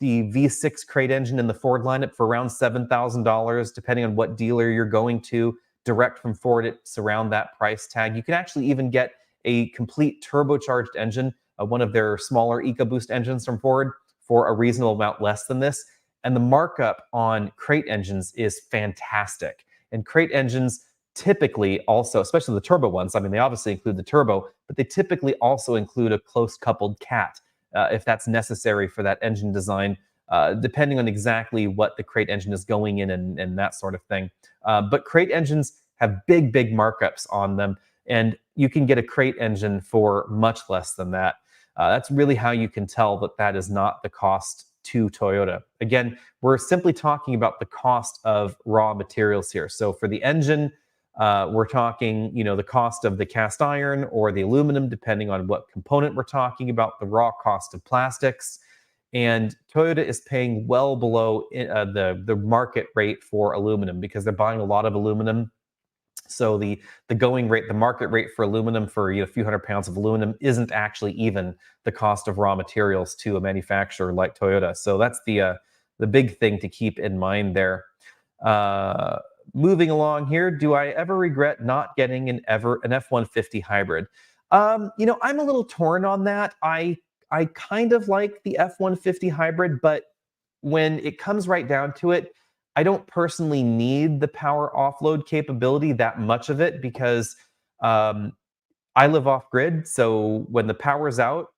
A: the V6 crate engine in the Ford lineup for around $7,000, depending on what dealer you're going to. Direct from Ford, it's around that price tag. You can actually even get a complete turbocharged engine, one of their smaller EcoBoost engines from Ford, for a reasonable amount less than this. And the markup on crate engines is fantastic. And crate engines typically also, especially the turbo ones, I mean, they obviously include the turbo, but they typically also include a close coupled cat. If that's necessary for that engine design, depending on exactly what the crate engine is going in and that sort of thing. But crate engines have big markups on them, and you can get a crate engine for much less than that. That's really how you can tell that that is not the cost to Toyota. Again, we're simply talking about the cost of raw materials here. So for the engine, we're talking, the cost of the cast iron or the aluminum, depending on what component we're talking about, the raw cost of plastics. And Toyota is paying well below the market rate for aluminum, because they're buying a lot of aluminum So the going rate, the market rate for aluminum for a few hundred pounds of aluminum isn't actually even the cost of raw materials to a manufacturer like Toyota. So that's the big thing to keep in mind there. Uh, Moving along here, do I ever regret not getting an F-150 hybrid? I'm a little torn on that. I kind of like the F-150 hybrid, but when it comes right down to it, I don't personally need the power offload capability, that much of it, because um, I live off grid. So when the power's out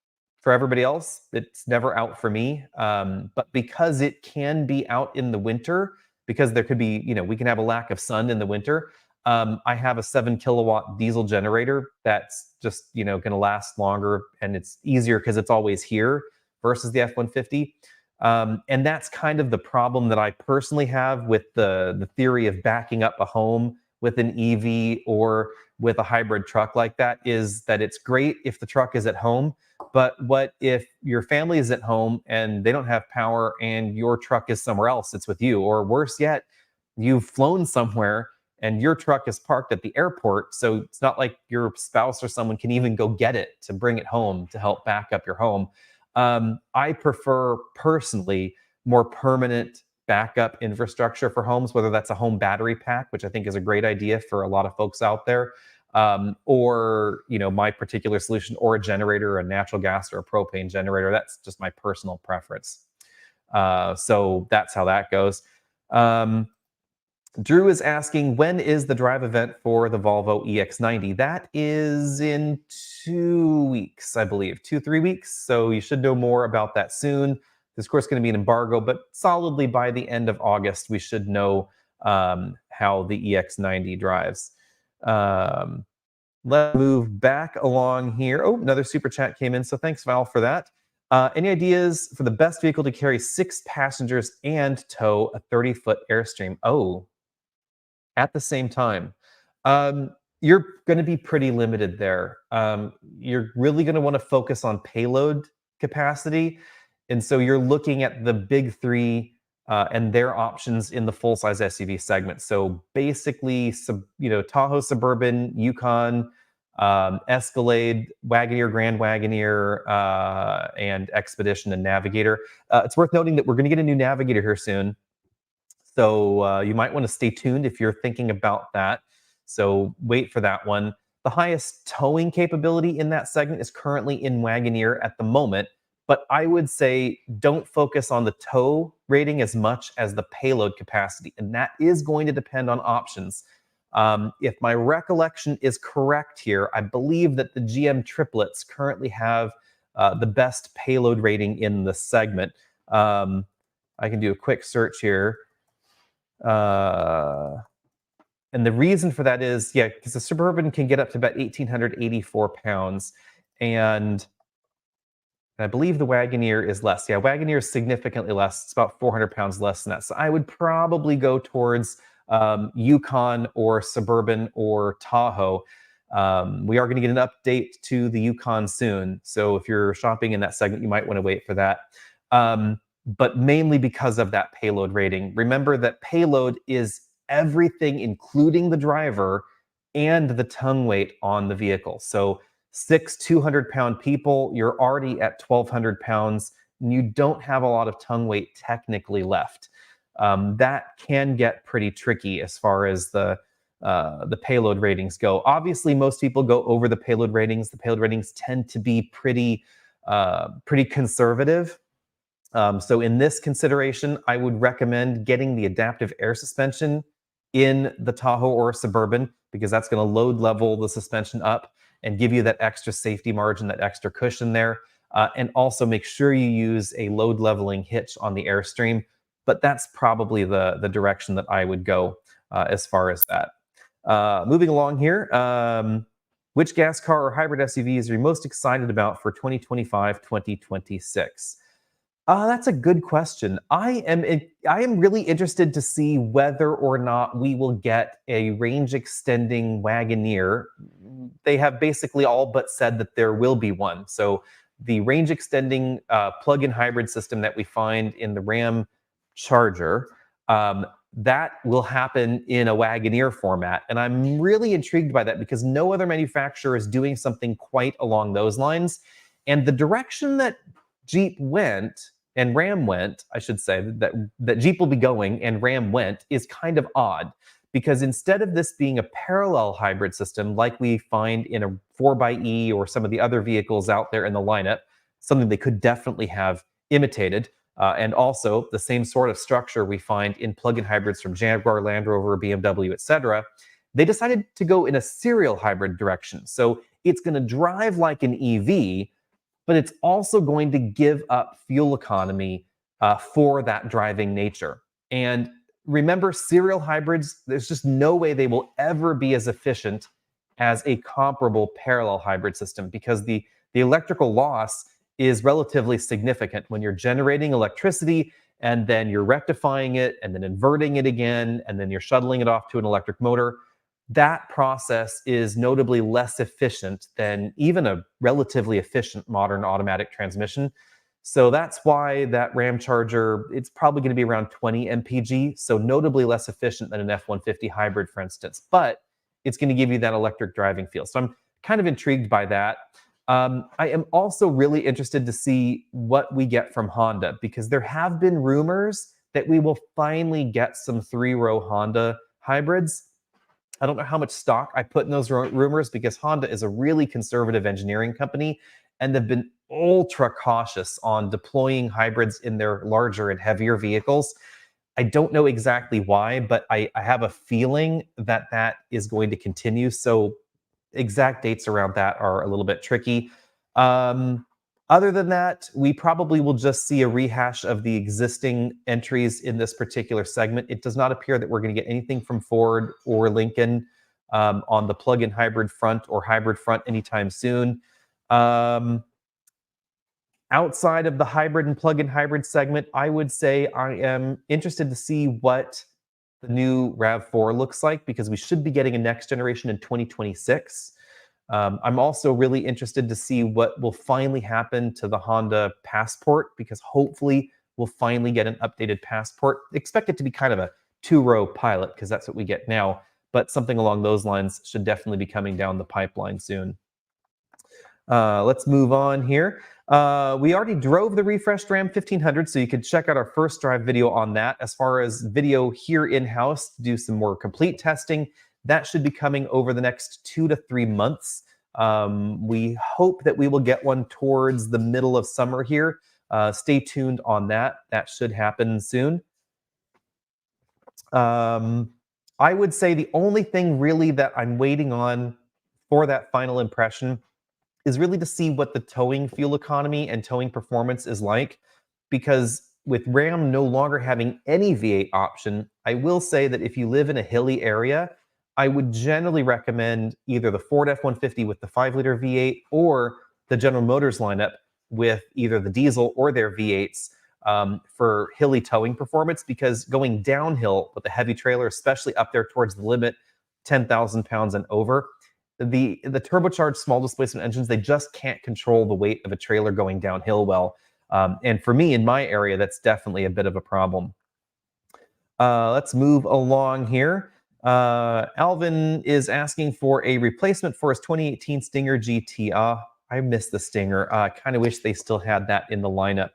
A: for everybody else, it's never out for me. But because it can be out in the winter, because there could be, we can have a lack of sun in the winter. I have a 7 kilowatt diesel generator that's just, going to last longer, and it's easier because it's always here versus the F-150. And that's kind of the problem that I personally have with the theory of backing up a home with an EV or with a hybrid truck like that, is that it's great if the truck is at home, but what if your family is at home and they don't have power and your truck is somewhere else, it's with you, or worse yet, you've flown somewhere and your truck is parked at the airport, so it's not like your spouse or someone can even go get it to bring it home to help back up your home. I prefer personally more permanent backup infrastructure for homes, whether that's a home battery pack, which I think is a great idea for a lot of folks out there, or my particular solution, or a generator, a natural gas or a propane generator. That's just my personal preference. So that's how that goes. Drew is asking, when is the drive event for the Volvo EX90? That is in 2 weeks, I believe, 3 weeks. So you should know more about that soon. There's, of course, going to be an embargo, but solidly by the end of August, we should know how the EX90 drives. Let's move back along here. Oh, another super chat came in, so thanks, Val, for that. Any ideas for the best vehicle to carry 6 passengers and tow a 30-foot Airstream? Oh, at the same time. You're going to be pretty limited there. You're really going to want to focus on payload capacity. And so you're looking at the big three and their options in the full-size SUV segment. So basically, Tahoe Suburban, Yukon, Escalade, Wagoneer, Grand Wagoneer, and Expedition and Navigator. It's worth noting that we're going to get a new Navigator here soon. So you might want to stay tuned if you're thinking about that. So wait for that one. The highest towing capability in that segment is currently in Wagoneer at the moment, but I would say don't focus on the tow rating as much as the payload capacity, and that is going to depend on options. If my recollection is correct here, I believe that the GM triplets currently have the best payload rating in the segment. I can do a quick search here. And the reason for that is, because the Suburban can get up to about 1,884 pounds. And I believe the Wagoneer is less. Yeah, Wagoneer is significantly less. It's about 400 pounds less than that. So I would probably go towards Yukon or Suburban or Tahoe. We are going to get an update to the Yukon soon. So if you're shopping in that segment, you might want to wait for that. But mainly because of that payload rating. Remember that payload is everything, including the driver and the tongue weight on the vehicle. So 6 200-pound people, you're already at 1,200 pounds, and you don't have a lot of tongue weight technically left. That can get pretty tricky as far as the payload ratings go. Obviously, most people go over the payload ratings. The payload ratings tend to be pretty conservative. So in this consideration, I would recommend getting the adaptive air suspension in the Tahoe or Suburban, because that's going to load level the suspension up and give you that extra safety margin, that extra cushion there. And also make sure you use a load leveling hitch on the Airstream. But that's probably the direction that I would go as far as that. Moving along here, which gas car or hybrid SUVs are you most excited about for 2025, 2026? That's a good question. I am really interested to see whether or not we will get a range extending Wagoneer. They have basically all but said that there will be one. So the range extending plug-in hybrid system that we find in the Ram Charger, that will happen in a Wagoneer format. And I'm really intrigued by that because no other manufacturer is doing something quite along those lines. And the direction that Jeep went and Ram went, I should say, that Jeep will be going and Ram went is kind of odd because instead of this being a parallel hybrid system like we find in a 4xe or some of the other vehicles out there in the lineup, something they could definitely have imitated, and also the same sort of structure we find in plug-in hybrids from Jaguar, Land Rover, BMW, etc. They decided to go in a serial hybrid direction. So it's going to drive like an EV, but it's also going to give up fuel economy for that driving nature. And remember, serial hybrids, there's just no way they will ever be as efficient as a comparable parallel hybrid system because the electrical loss is relatively significant when you're generating electricity and then you're rectifying it and then inverting it again and then you're shuttling it off to an electric motor. That process is notably less efficient than even a relatively efficient modern automatic transmission. So that's why that Ram Charger, it's probably going to be around 20 mpg, so notably less efficient than an F-150 hybrid, for instance. But it's going to give you that electric driving feel. So I'm kind of intrigued by that. I am also really interested to see what we get from Honda because there have been rumors that we will finally get some three-row Honda hybrids. I don't know how much stock I put in those rumors because Honda is a really conservative engineering company and they've been ultra cautious on deploying hybrids in their larger and heavier vehicles. I don't know exactly why, but I have a feeling that that is going to continue. So exact dates around that are a little bit tricky. Other than that, we probably will just see a rehash of the existing entries in this particular segment. It does not appear that we're going to get anything from Ford or Lincoln on the plug-in hybrid front or hybrid front anytime soon. Outside of the hybrid and plug-in hybrid segment, I would say I am interested to see what the new RAV4 looks like because we should be getting a next generation in 2026. I'm also really interested to see what will finally happen to the Honda Passport because hopefully we'll finally get an updated Passport. Expect it to be kind of a two-row Pilot because that's what we get now, but something along those lines should definitely be coming down the pipeline soon. Let's move on here. We already drove the refreshed Ram 1500, so you could check out our first drive video on that. As far as video here in-house, do some more complete testing. That should be coming over the next 2 to 3 months. We hope that we will get one towards the middle of summer here. Stay tuned on that. That should happen soon. I would say the only thing really that I'm waiting on for that final impression is really to see what the towing fuel economy and towing performance is like. Because with Ram no longer having any V8 option, I will say that if you live in a hilly area, I would generally recommend either the Ford F-150 with the 5-liter V8 or the General Motors lineup with either the diesel or their V8s for hilly towing performance, because going downhill with a heavy trailer, especially up there towards the limit, 10,000 pounds and over, the turbocharged small displacement engines, they just can't control the weight of a trailer going downhill well. And for me, in my area, that's definitely a bit of a problem. Let's move along here. Alvin is asking for a replacement for his 2018 Stinger GT. I miss the Stinger. I kind of wish they still had that in the lineup.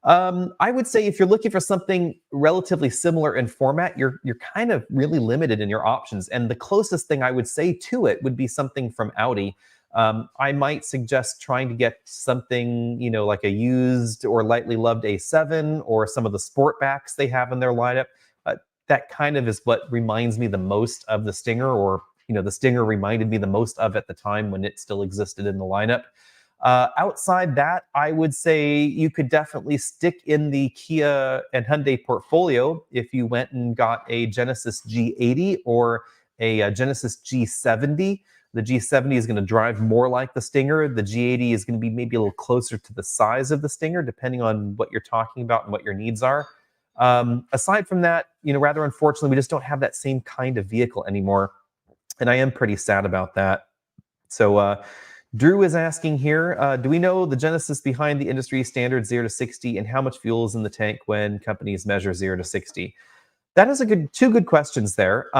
A: I would say if you're looking for something relatively similar in format, you're kind of really limited in your options. And the closest thing I would say to it would be something from Audi. I might suggest trying to get something, like a used or lightly loved A7 or some of the Sportbacks they have in their lineup. That kind of is what reminds me the most of the Stinger, or the Stinger reminded me the most of at the time when it still existed in the lineup. Outside that, I would say you could definitely stick in the Kia and Hyundai portfolio if you went and got a Genesis G80 or a Genesis G70. The G70 is going to drive more like the Stinger. The G80 is going to be maybe a little closer to the size of the Stinger, depending on what you're talking about and what your needs are. Aside from that, rather unfortunately, we just don't have that same kind of vehicle anymore. And I am pretty sad about that. So Drew is asking here, do we know the genesis behind the industry standard 0 to 60 and how much fuel is in the tank when companies measure 0 to 60? That is two good questions there.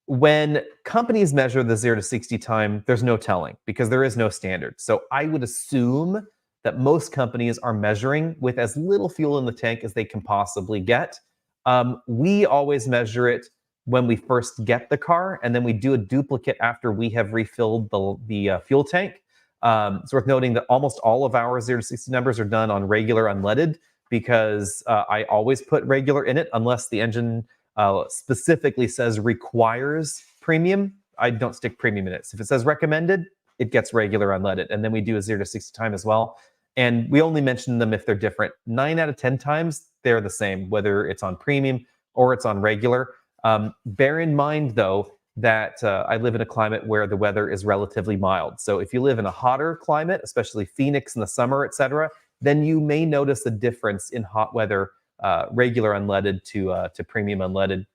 A: When companies measure the 0 to 60 time, there's no telling because there is no standard. So I would assume that most companies are measuring with as little fuel in the tank as they can possibly get. We always measure it when we first get the car, and then we do a duplicate after we have refilled the fuel tank. It's worth noting that almost all of our 0 to 60 numbers are done on regular unleaded because I always put regular in it unless the engine specifically says requires premium. I don't stick premium in it. So if it says recommended, it gets regular unleaded. And then we do a 0 to 60 time as well. And we only mention them if they're different. 9 out of 10 times, they're the same, whether it's on premium or it's on regular. Bear in mind, though, that I live in a climate where the weather is relatively mild. So if you live in a hotter climate, especially Phoenix in the summer, etc., then you may notice a difference in hot weather, regular unleaded to premium unleaded.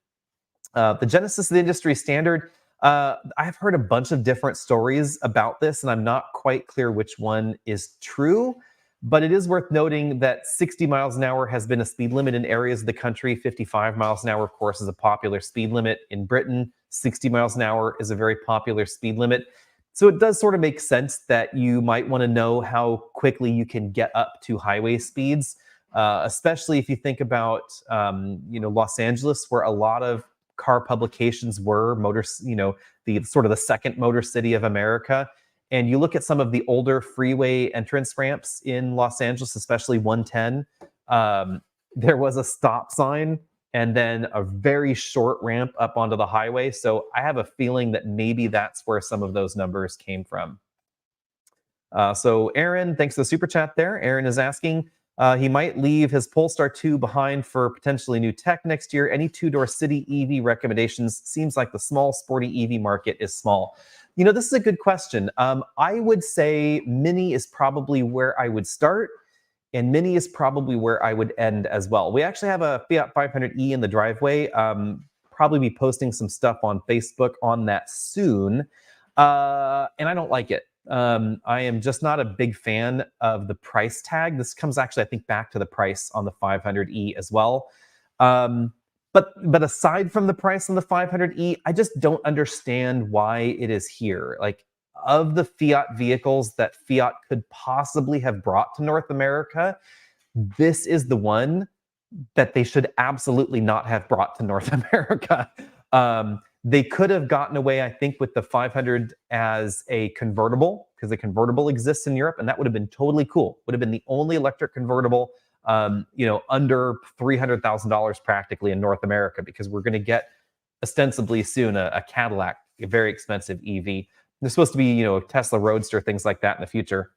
A: The genesis of the industry standard, I've heard a bunch of different stories about this, and I'm not quite clear which one is true. But it is worth noting that 60 miles an hour has been a speed limit in areas of the country. 55 miles an hour, of course, is a popular speed limit in Britain. 60 miles an hour is a very popular speed limit. So it does sort of make sense that you might want to know how quickly you can get up to highway speeds, especially if you think about, Los Angeles, where a lot of car publications were the sort of the second motor city of America. And you look at some of the older freeway entrance ramps in Los Angeles, especially 110, there was a stop sign and then a very short ramp up onto the highway. So I have a feeling that maybe that's where some of those numbers came from. So Aaron, thanks for the super chat there. Aaron is asking, he might leave his Polestar 2 behind for potentially new tech next year. Any two-door city EV recommendations? Seems like the small sporty EV market is small. This is a good question. I would say Mini is probably where I would start, and Mini is probably where I would end as well. We actually have a Fiat 500e in the driveway. Probably be posting some stuff on Facebook on that soon, and I don't like it. I am just not a big fan of the price tag. This comes actually, I think, back to the price on the 500e as well. But aside from the price on the 500e, I just don't understand why it is here. Like, of the Fiat vehicles that Fiat could possibly have brought to North America, this is the one that they should absolutely not have brought to North America. They could have gotten away, I think, with the 500 as a convertible, because the convertible exists in Europe, and that would have been totally cool. Would have been the only electric convertible, under $300,000 practically in North America, because we're going to get ostensibly soon a Cadillac, a very expensive EV. There's supposed to be, Tesla Roadster, things like that in the future.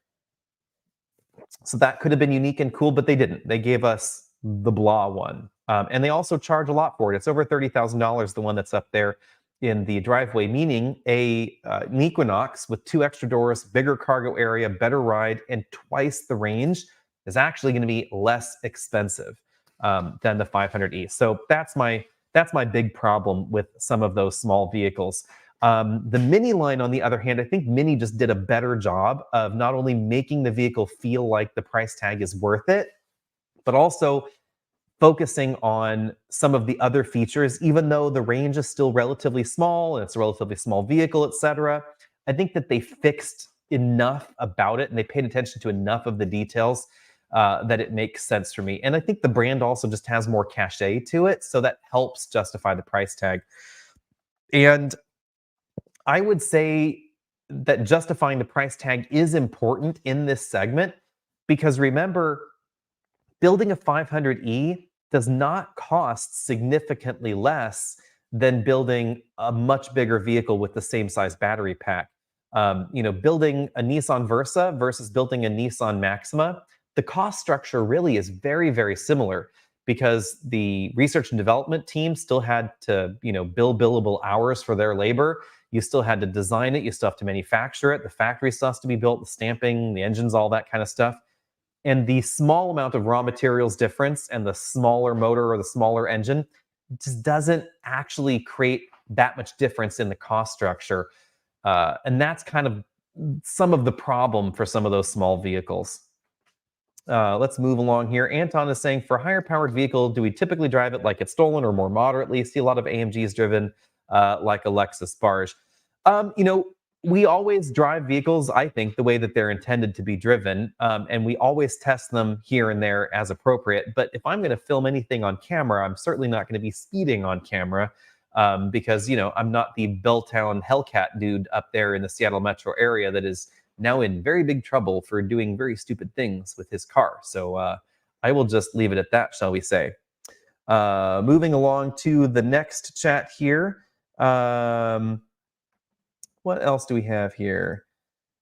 A: So that could have been unique and cool, but they didn't. They gave us the blah one. And they also charge a lot for it. It's over $30,000, the one that's up there in the driveway, meaning an Equinox with 2 extra doors, bigger cargo area, better ride, and twice the range is actually going to be less expensive than the 500e. So that's my big problem with some of those small vehicles. The Mini line, on the other hand, I think Mini just did a better job of not only making the vehicle feel like the price tag is worth it, but also focusing on some of the other features. Even though the range is still relatively small and it's a relatively small vehicle, etc., I think that they fixed enough about it and they paid attention to enough of the details that it makes sense for me. And I think the brand also just has more cachet to it, so that helps justify the price tag. And I would say that justifying the price tag is important in this segment, because remember, building a 500e does not cost significantly less than building a much bigger vehicle with the same size battery pack. Building a Nissan Versa versus building a Nissan Maxima, the cost structure really is very, very similar, because the research and development team still had to, bill billable hours for their labor. You still had to design it. You still have to manufacture it. The factory still has to be built, the stamping, the engines, all that kind of stuff. And the small amount of raw materials difference and the smaller motor or the smaller engine just doesn't actually create that much difference in the cost structure. And that's kind of some of the problem for some of those small vehicles. Let's move along here. Anton is saying, for a higher powered vehicle, do we typically drive it like it's stolen or more moderately? See a lot of AMGs driven like a Lexus Barge. You know, we always drive vehicles, I think, the way that they're intended to be driven. And we always test them here and there as appropriate. But if I'm going to film anything on camera, I'm certainly not going to be speeding on camera. Because, you know, I'm not the Belltown Hellcat dude up there in the Seattle metro area that is now in very big trouble for doing very stupid things with his car. So I will just leave it at that, shall we say. Moving along to the next chat here. What else do we have here?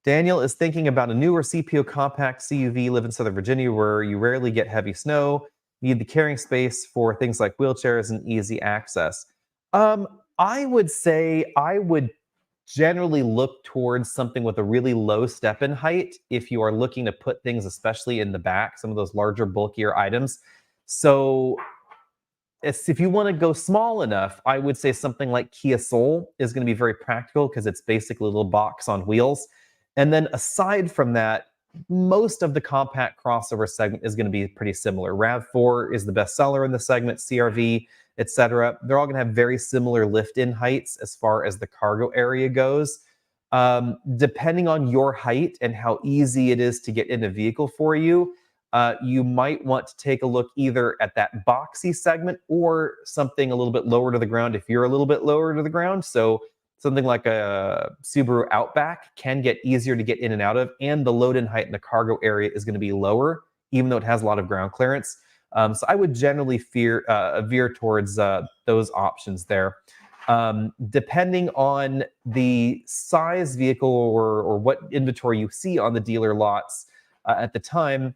A: Daniel is thinking about a newer CPO compact CUV, live in Southern Virginia where you rarely get heavy snow, need the carrying space for things like wheelchairs and easy access. I would say I would generally look towards something with a really low step-in height if you are looking to put things, especially in the back, some of those larger, bulkier items. So if you want to go small enough, I would say something like Kia Soul is going to be very practical because it's basically a little box on wheels. And then aside from that, most of the compact crossover segment is going to be pretty similar. RAV4 is the best seller in the segment, CRV, etc. They're all going to have very similar lift-in heights as far as the cargo area goes. Depending on your height and how easy it is to get in a vehicle for you, you might want to take a look either at that boxy segment or something a little bit lower to the ground if you're a little bit lower to the ground. So something like a Subaru Outback can get easier to get in and out of, and the load-in height in the cargo area is going to be lower, even though it has a lot of ground clearance. So I would generally veer towards those options there. Depending on the size vehicle or what inventory you see on the dealer lots at the time,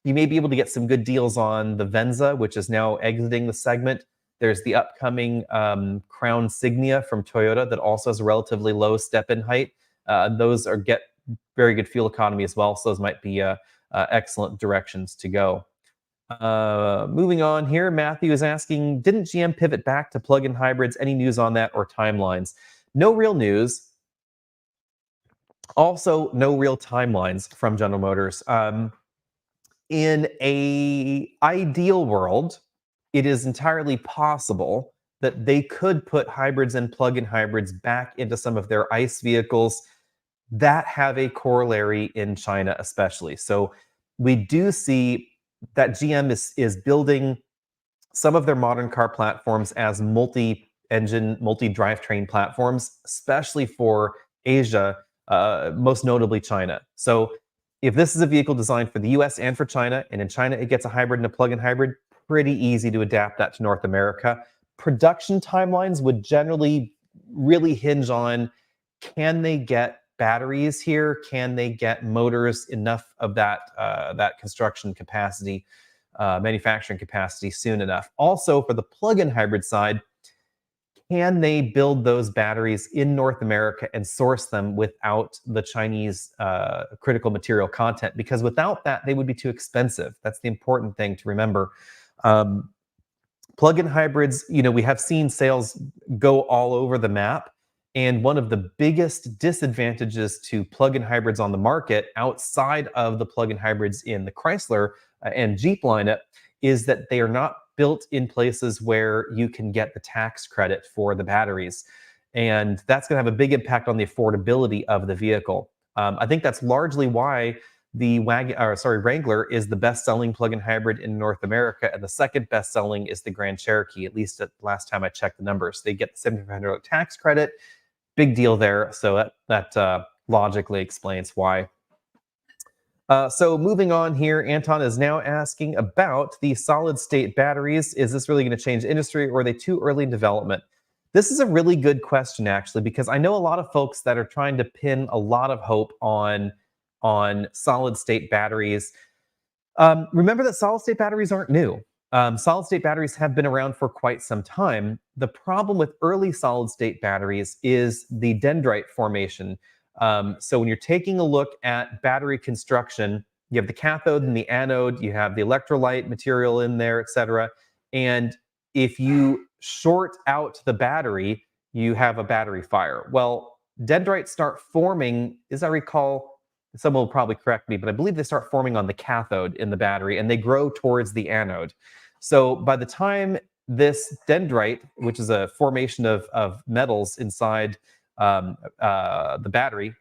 A: you may be able to get some good deals on the Venza, which is now exiting the segment. There's the upcoming Crown Signia from Toyota that also has a relatively low step-in height. Those get very good fuel economy as well, so those might be excellent directions to go. Moving on here, Matthew is asking, didn't GM pivot back to plug-in hybrids? Any news on that or timelines? No real news. Also, no real timelines from General Motors. In an ideal world, it is entirely possible that they could put hybrids and plug-in hybrids back into some of their ICE vehicles that have a corollary in China, especially. So we do see that GM is building some of their modern car platforms as multi-engine, multi-drivetrain platforms, especially for Asia, most notably China. So if this is a vehicle designed for the US and for China, and in China it gets a hybrid and a plug-in hybrid, pretty easy to adapt that to North America. Production timelines would generally really hinge on, can they get batteries here? Can they get motors, enough of that construction capacity, manufacturing capacity soon enough? Also, for the plug-in hybrid side, can they build those batteries in North America and source them without the Chinese critical material content? Because without that, they would be too expensive. That's the important thing to remember. Plug-in hybrids, we have seen sales go all over the map. And one of the biggest disadvantages to plug-in hybrids on the market outside of the plug-in hybrids in the Chrysler and Jeep lineup is that they are not built in places where you can get the tax credit for the batteries. And that's going to have a big impact on the affordability of the vehicle. I think that's largely why the Wrangler is the best-selling plug-in hybrid in North America, and the second best-selling is the Grand Cherokee, at least at last time I checked the numbers. They get the $7,500 tax credit. Big deal there. So that logically explains why. So moving on here, Anton is now asking about the solid-state batteries. Is this really going to change the industry, or are they too early in development? This is a really good question, actually, because I know a lot of folks that are trying to pin a lot of hope on solid-state batteries. Remember that solid-state batteries aren't new. Solid-state batteries have been around for quite some time. The problem with early solid-state batteries is the dendrite formation. So when you're taking a look at battery construction, you have the cathode and the anode, you have the electrolyte material in there, et cetera. And if you short out the battery, you have a battery fire. Well, dendrites start forming, as I recall, Someone will probably correct me, but I believe they start forming on the cathode in the battery and they grow towards the anode. So by the time this dendrite, which is a formation of metals inside the battery,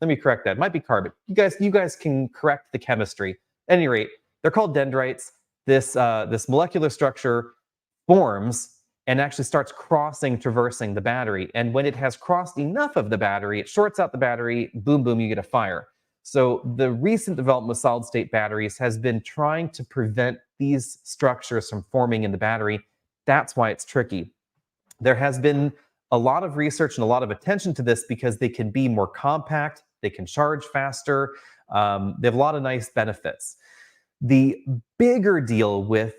A: let me correct that. It might be carbon. You guys can correct the chemistry. At any rate, they're called dendrites. This molecular structure forms and actually starts traversing the battery. And when it has crossed enough of the battery, it shorts out the battery, boom, boom, you get a fire. So the recent development of solid state batteries has been trying to prevent these structures from forming in the battery. That's why it's tricky. There has been a lot of research and a lot of attention to this because they can be more compact, they can charge faster, they have a lot of nice benefits. The bigger deal with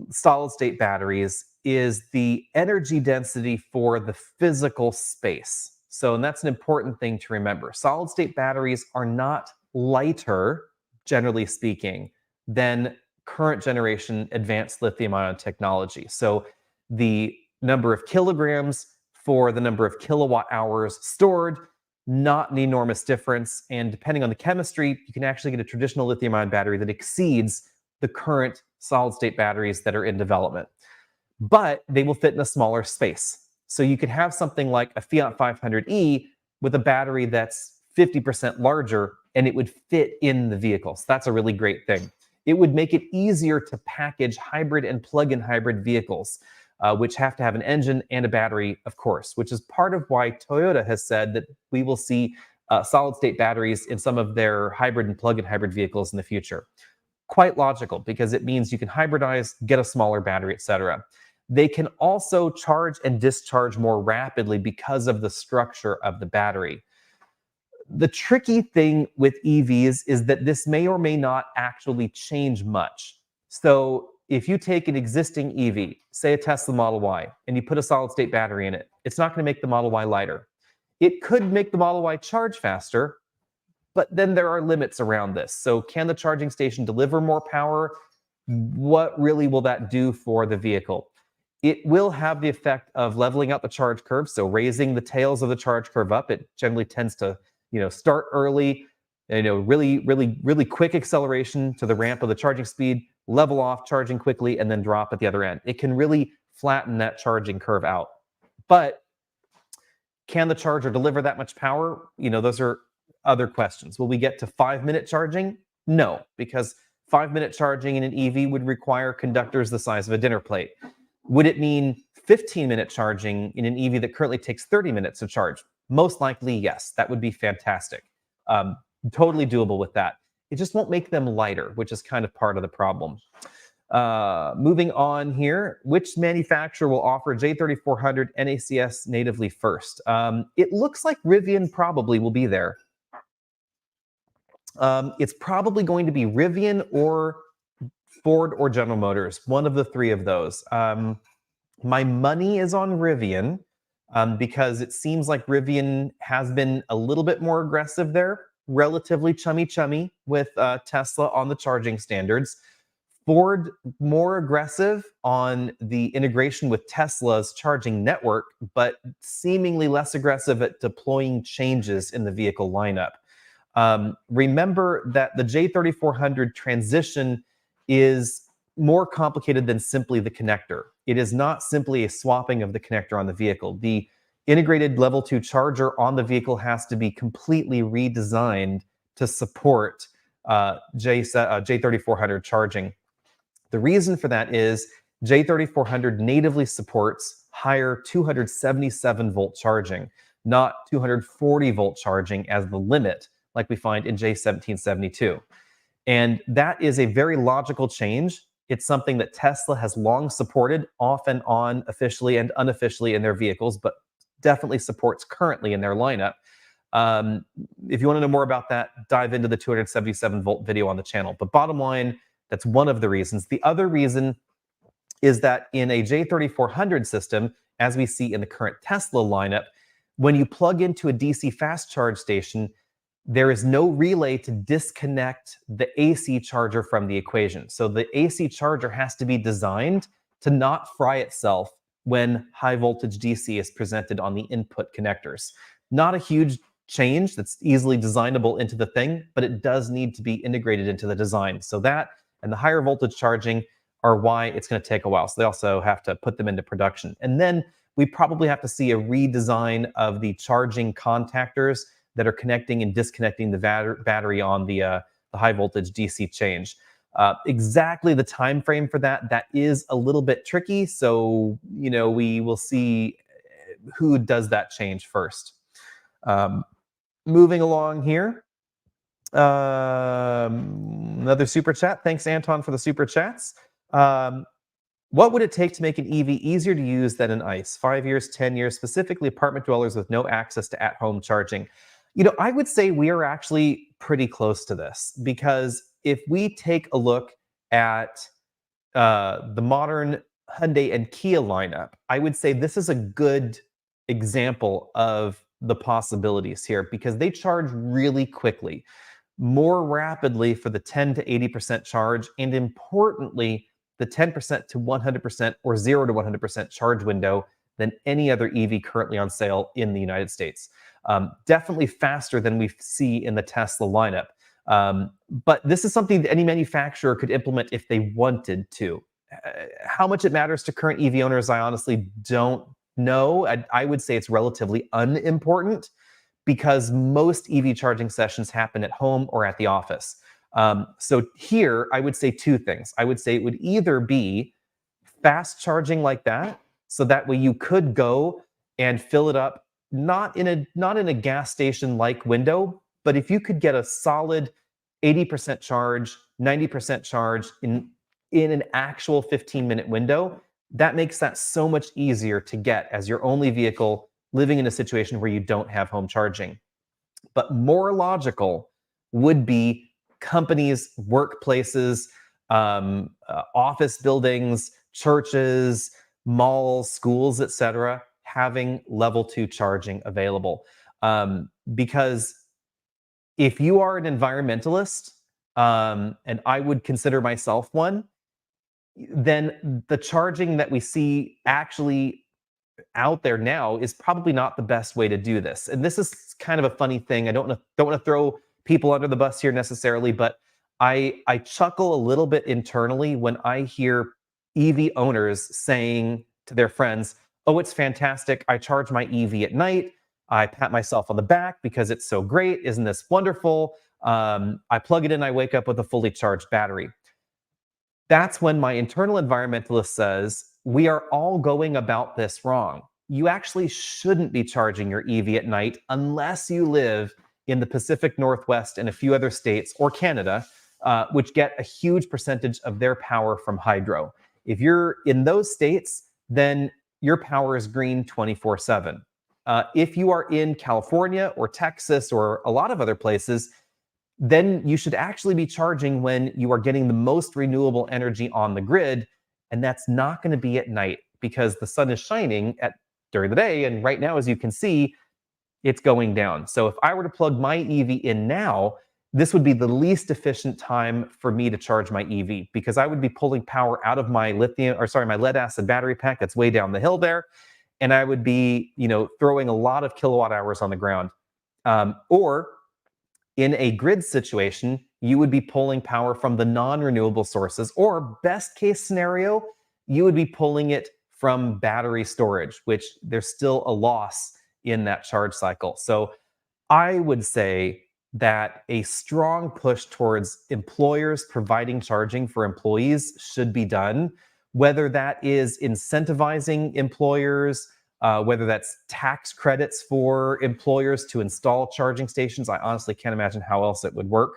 A: solid state batteries is the energy density for the physical space. So, and that's an important thing to remember. Solid state batteries are not lighter, generally speaking, than current generation advanced lithium ion technology. So the number of kilograms for the number of kilowatt hours stored, not an enormous difference. And depending on the chemistry, you can actually get a traditional lithium ion battery that exceeds the current solid state batteries that are in development. But they will fit in a smaller space. So you could have something like a Fiat 500e with a battery that's 50% larger and it would fit in the vehicle. So that's a really great thing. It would make it easier to package hybrid and plug-in hybrid vehicles, which have to have an engine and a battery, of course, which is part of why Toyota has said that we will see solid-state batteries in some of their hybrid and plug-in hybrid vehicles in the future. Quite logical, because it means you can hybridize, get a smaller battery, etc. They can also charge and discharge more rapidly because of the structure of the battery. The tricky thing with EVs is that this may or may not actually change much. So if you take an existing EV, say a Tesla Model Y, and you put a solid state battery in it, it's not going to make the Model Y lighter. It could make the Model Y charge faster, but then there are limits around this. So can the charging station deliver more power? What really will that do for the vehicle? It will have the effect of leveling out the charge curve, so raising the tails of the charge curve up. It generally tends to, start early, really quick acceleration to the ramp of the charging speed, level off, charging quickly, and then drop at the other end. It can really flatten that charging curve out. But can the charger deliver that much power? Those are other questions. Will we get to 5-minute charging? No, because 5-minute charging in an EV would require conductors the size of a dinner plate. Would it mean 15-minute charging in an EV that currently takes 30 minutes to charge? Most likely, yes. That would be fantastic. Totally doable with that. It just won't make them lighter, which is kind of part of the problem. Moving on here, which manufacturer will offer J3400 NACS natively first? It looks like Rivian probably will be there. It's probably going to be Rivian or Ford or General Motors, one of the three of those. My money is on Rivian because it seems like Rivian has been a little bit more aggressive there, relatively chummy with Tesla on the charging standards. Ford more aggressive on the integration with Tesla's charging network, but seemingly less aggressive at deploying changes in the vehicle lineup. Remember that the J3400 transition is more complicated than simply the connector. It is not simply a swapping of the connector on the vehicle. The integrated level 2 charger on the vehicle has to be completely redesigned to support J3400 charging. The reason for that is J3400 natively supports higher 277 volt charging, not 240 volt charging as the limit like we find in J1772. And that is a very logical change. It's something that Tesla has long supported, off and on, officially and unofficially in their vehicles, but definitely supports currently in their lineup. If you want to know more about that, dive into the 277 volt video on the channel. But bottom line, that's one of the reasons. The other reason is that in a J3400 system, as we see in the current Tesla lineup, when you plug into a DC fast charge station, there is no relay to disconnect the AC charger from the equation. So the AC charger has to be designed to not fry itself when high voltage DC is presented on the input connectors. Not a huge change that's easily designable into the thing, but it does need to be integrated into the design. So that and the higher voltage charging are why it's going to take a while. So they also have to put them into production. And then we probably have to see a redesign of the charging contactors that are connecting and disconnecting the battery on the high voltage DC change. Exactly the time frame for that is a little bit tricky. So, we will see who does that change first. Moving along here. Another super chat. Thanks, Anton, for the super chats. What would it take to make an EV easier to use than an ICE? 5 years, 10 years, specifically apartment dwellers with no access to at-home charging. I would say we are actually pretty close to this, because if we take a look at the modern Hyundai and Kia lineup, I would say this is a good example of the possibilities here, because they charge really quickly, more rapidly for the 10 to 80% charge, and importantly, the 10% to 100% or 0 to 100% charge window than any other EV currently on sale in the United States. Definitely faster than we see in the Tesla lineup. But this is something that any manufacturer could implement if they wanted to. How much it matters to current EV owners, I honestly don't know. I would say it's relatively unimportant, because most EV charging sessions happen at home or at the office. So here, I would say two things. I would say it would either be fast charging like that, so that way you could go and fill it up, not in a gas station like window, but if you could get a solid 80% charge, 90% charge in an actual 15-minute window, that makes that so much easier to get as your only vehicle living in a situation where you don't have home charging. But more logical would be companies, workplaces, office buildings, churches, malls, schools, etc., having level 2 charging available. Because if you are an environmentalist, and I would consider myself one, then the charging that we see actually out there now is probably not the best way to do this. And this is kind of a funny thing. I don't want to throw people under the bus here necessarily, but I chuckle a little bit internally when I hear EV owners saying to their friends, "Oh, it's fantastic. I charge my EV at night. I pat myself on the back because it's so great. Isn't this wonderful? I plug it in. I wake up with a fully charged battery." That's when my internal environmentalist says, we are all going about this wrong. You actually shouldn't be charging your EV at night unless you live in the Pacific Northwest and a few other states, or Canada, which get a huge percentage of their power from hydro. If you're in those states, then your power is green 24/7. If you are in California or Texas or a lot of other places, then you should actually be charging when you are getting the most renewable energy on the grid. And that's not going to be at night, because the sun is shining during the day. And right now, as you can see, it's going down. So if I were to plug my EV in now, this would be the least efficient time for me to charge my EV, because I would be pulling power out of my my lead acid battery pack that's way down the hill there. And I would be, throwing a lot of kilowatt hours on the ground. Or in a grid situation, you would be pulling power from the non-renewable sources, or best case scenario, you would be pulling it from battery storage, which there's still a loss in that charge cycle. So I would say that a strong push towards employers providing charging for employees should be done, whether that is incentivizing employers, whether that's tax credits for employers to install charging stations. I honestly can't imagine how else it would work.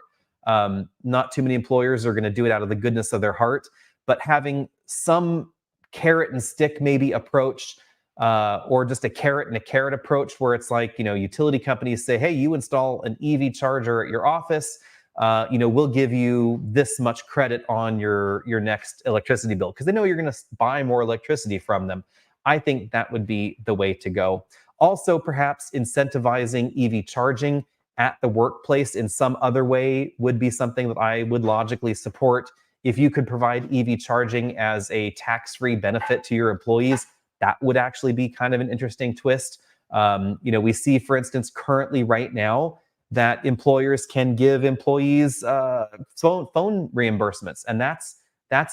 A: Not too many employers are going to do it out of the goodness of their heart, but having some carrot and stick maybe approach, or just a carrot and a carrot approach, where it's like, utility companies say, hey, you install an EV charger at your office, we'll give you this much credit on your next electricity bill, because they know you're going to buy more electricity from them. I think that would be the way to go. Also, perhaps incentivizing EV charging at the workplace in some other way would be something that I would logically support. If you could provide EV charging as a tax-free benefit to your employees, that would actually be kind of an interesting twist. We see, for instance, currently right now that employers can give employees phone reimbursements, and that's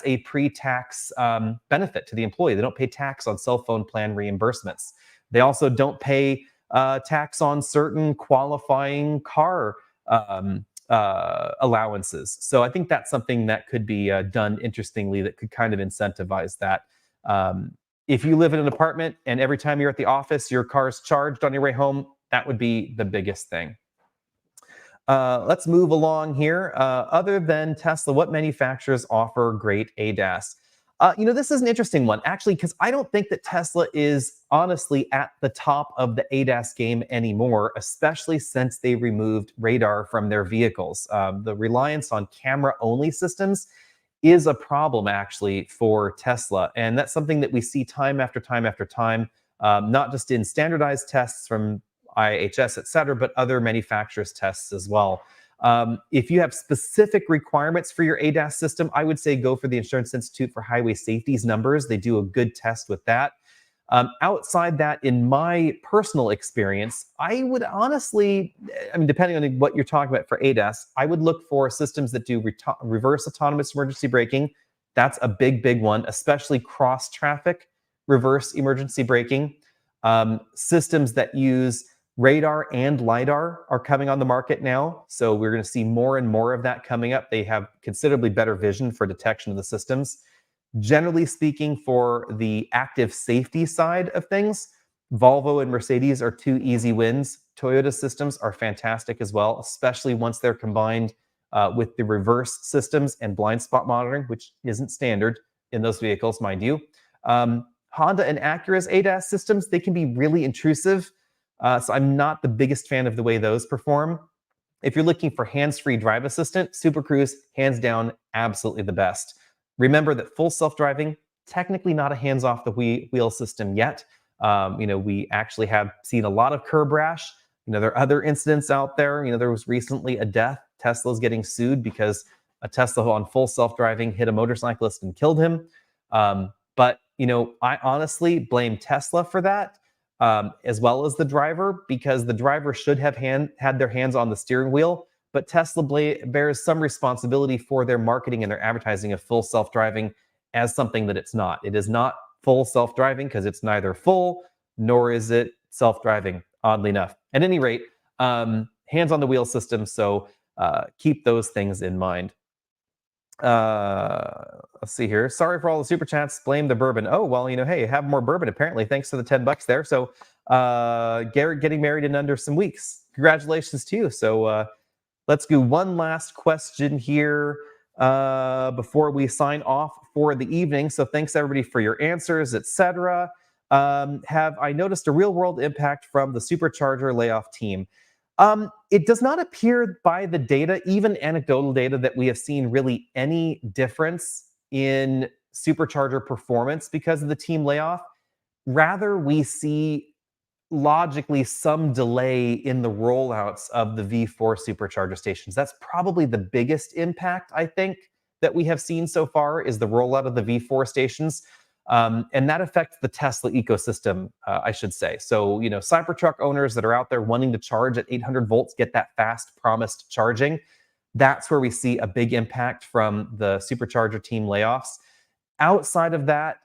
A: a pre-tax benefit to the employee. They don't pay tax on cell phone plan reimbursements. They also don't pay tax on certain qualifying car allowances. So I think that's something that could be done interestingly that could kind of incentivize that. If you live in an apartment and every time you're at the office, your car's charged on your way home, that would be the biggest thing. Let's move along here. Other than Tesla, what manufacturers offer great ADAS? This is an interesting one, actually, because I don't think that Tesla is honestly at the top of the ADAS game anymore, especially since they removed radar from their vehicles. The reliance on camera-only systems is a problem, actually, for Tesla. And that's something that we see time after time after time, not just in standardized tests from IHS, et cetera, but other manufacturers' tests as well. If you have specific requirements for your ADAS system, I would say go for the Insurance Institute for Highway Safety's numbers. They do a good test with that. Outside that, in my personal experience, I would honestly, depending on what you're talking about for ADAS, I would look for systems that do reverse autonomous emergency braking. That's a big, big one, especially cross-traffic reverse emergency braking. Systems that use radar and LiDAR are coming on the market now, so we're going to see more and more of that coming up. They have considerably better vision for detection of the systems. Generally speaking, for the active safety side of things, Volvo and Mercedes are two easy wins. Toyota systems are fantastic as well, especially once they're combined with the reverse systems and blind spot monitoring, which isn't standard in those vehicles, mind you. Honda and Acura's ADAS systems, they can be really intrusive. So I'm not the biggest fan of the way those perform. If you're looking for hands-free drive assistant, Super Cruise, hands down, absolutely the best. Remember that full self-driving, technically not a hands-off the wheel system yet. We actually have seen a lot of curb rash. There are other incidents out there. There was recently a death. Tesla's getting sued because a Tesla on full self-driving hit a motorcyclist and killed him. But I honestly blame Tesla for that. As well as the driver, because the driver should have had their hands on the steering wheel, but Tesla bears some responsibility for their marketing and their advertising of full self-driving as something that it's not. It is not full self-driving because it's neither full nor is it self-driving, oddly enough. At any rate, hands on the wheel system, so keep those things in mind. Let's see here. Sorry for all the super chats. Blame the bourbon. Oh, well, hey, have more bourbon apparently. Thanks for the $10 there. So, Garrett getting married in under some weeks. Congratulations to you. So, let's do one last question here before we sign off for the evening. So, thanks everybody for your answers, etc. Have I noticed a real world impact from the Supercharger layoff team? It does not appear by the data, even anecdotal data, that we have seen really any difference in Supercharger performance because of the team layoff. Rather, we see logically some delay in the rollouts of the V4 Supercharger stations. That's probably the biggest impact, I think, that we have seen so far is the rollout of the V4 stations. And that affects the Tesla ecosystem, I should say. So, Cybertruck owners that are out there wanting to charge at 800 volts, get that fast promised charging. That's where we see a big impact from the Supercharger team layoffs. Outside of that,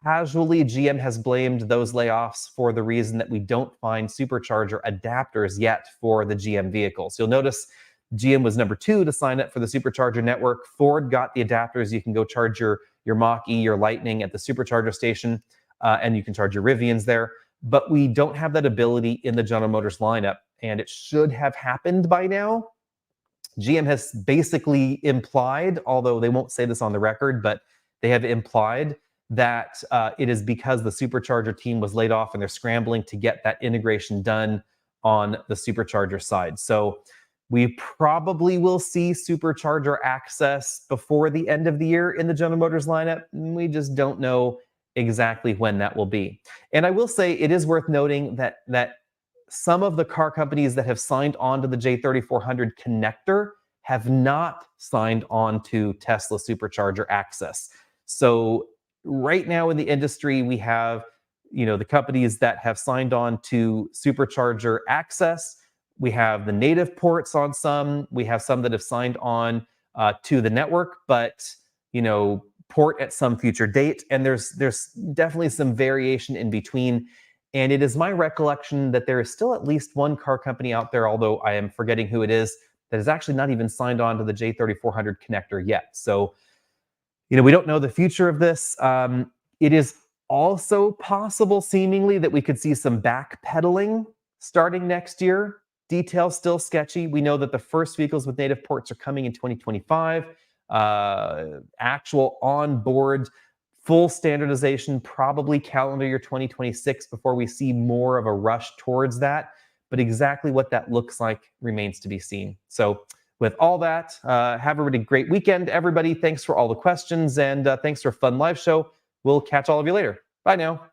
A: casually, GM has blamed those layoffs for the reason that we don't find Supercharger adapters yet for the GM vehicles. You'll notice GM was number 2 to sign up for the Supercharger network. Ford got the adapters. You can go charge your Mach-E, your Lightning at the Supercharger station, and you can charge your Rivians there. But we don't have that ability in the General Motors lineup, and it should have happened by now. GM has basically implied, although they won't say this on the record, but they have implied that it is because the Supercharger team was laid off and they're scrambling to get that integration done on the Supercharger side. So we probably will see Supercharger access before the end of the year in the General Motors lineup. We just don't know exactly when that will be. And I will say it is worth noting that some of the car companies that have signed on to the J3400 connector have not signed on to Tesla Supercharger access. So right now in the industry, we have the companies that have signed on to Supercharger access. We have the native ports on some. We have some that have signed on to the network, but port at some future date. And there's definitely some variation in between. And it is my recollection that there is still at least one car company out there, although I am forgetting who it is, that is actually not even signed on to the J3400 connector yet. So, we don't know the future of this. It is also possible, seemingly, that we could see some backpedaling starting next year. Details still sketchy. We know that the first vehicles with native ports are coming in 2025. Actual on-board full standardization, probably calendar year 2026 before we see more of a rush towards that. But exactly what that looks like remains to be seen. So with all that, have a really great weekend, everybody. Thanks for all the questions, and thanks for a fun live show. We'll catch all of you later. Bye now.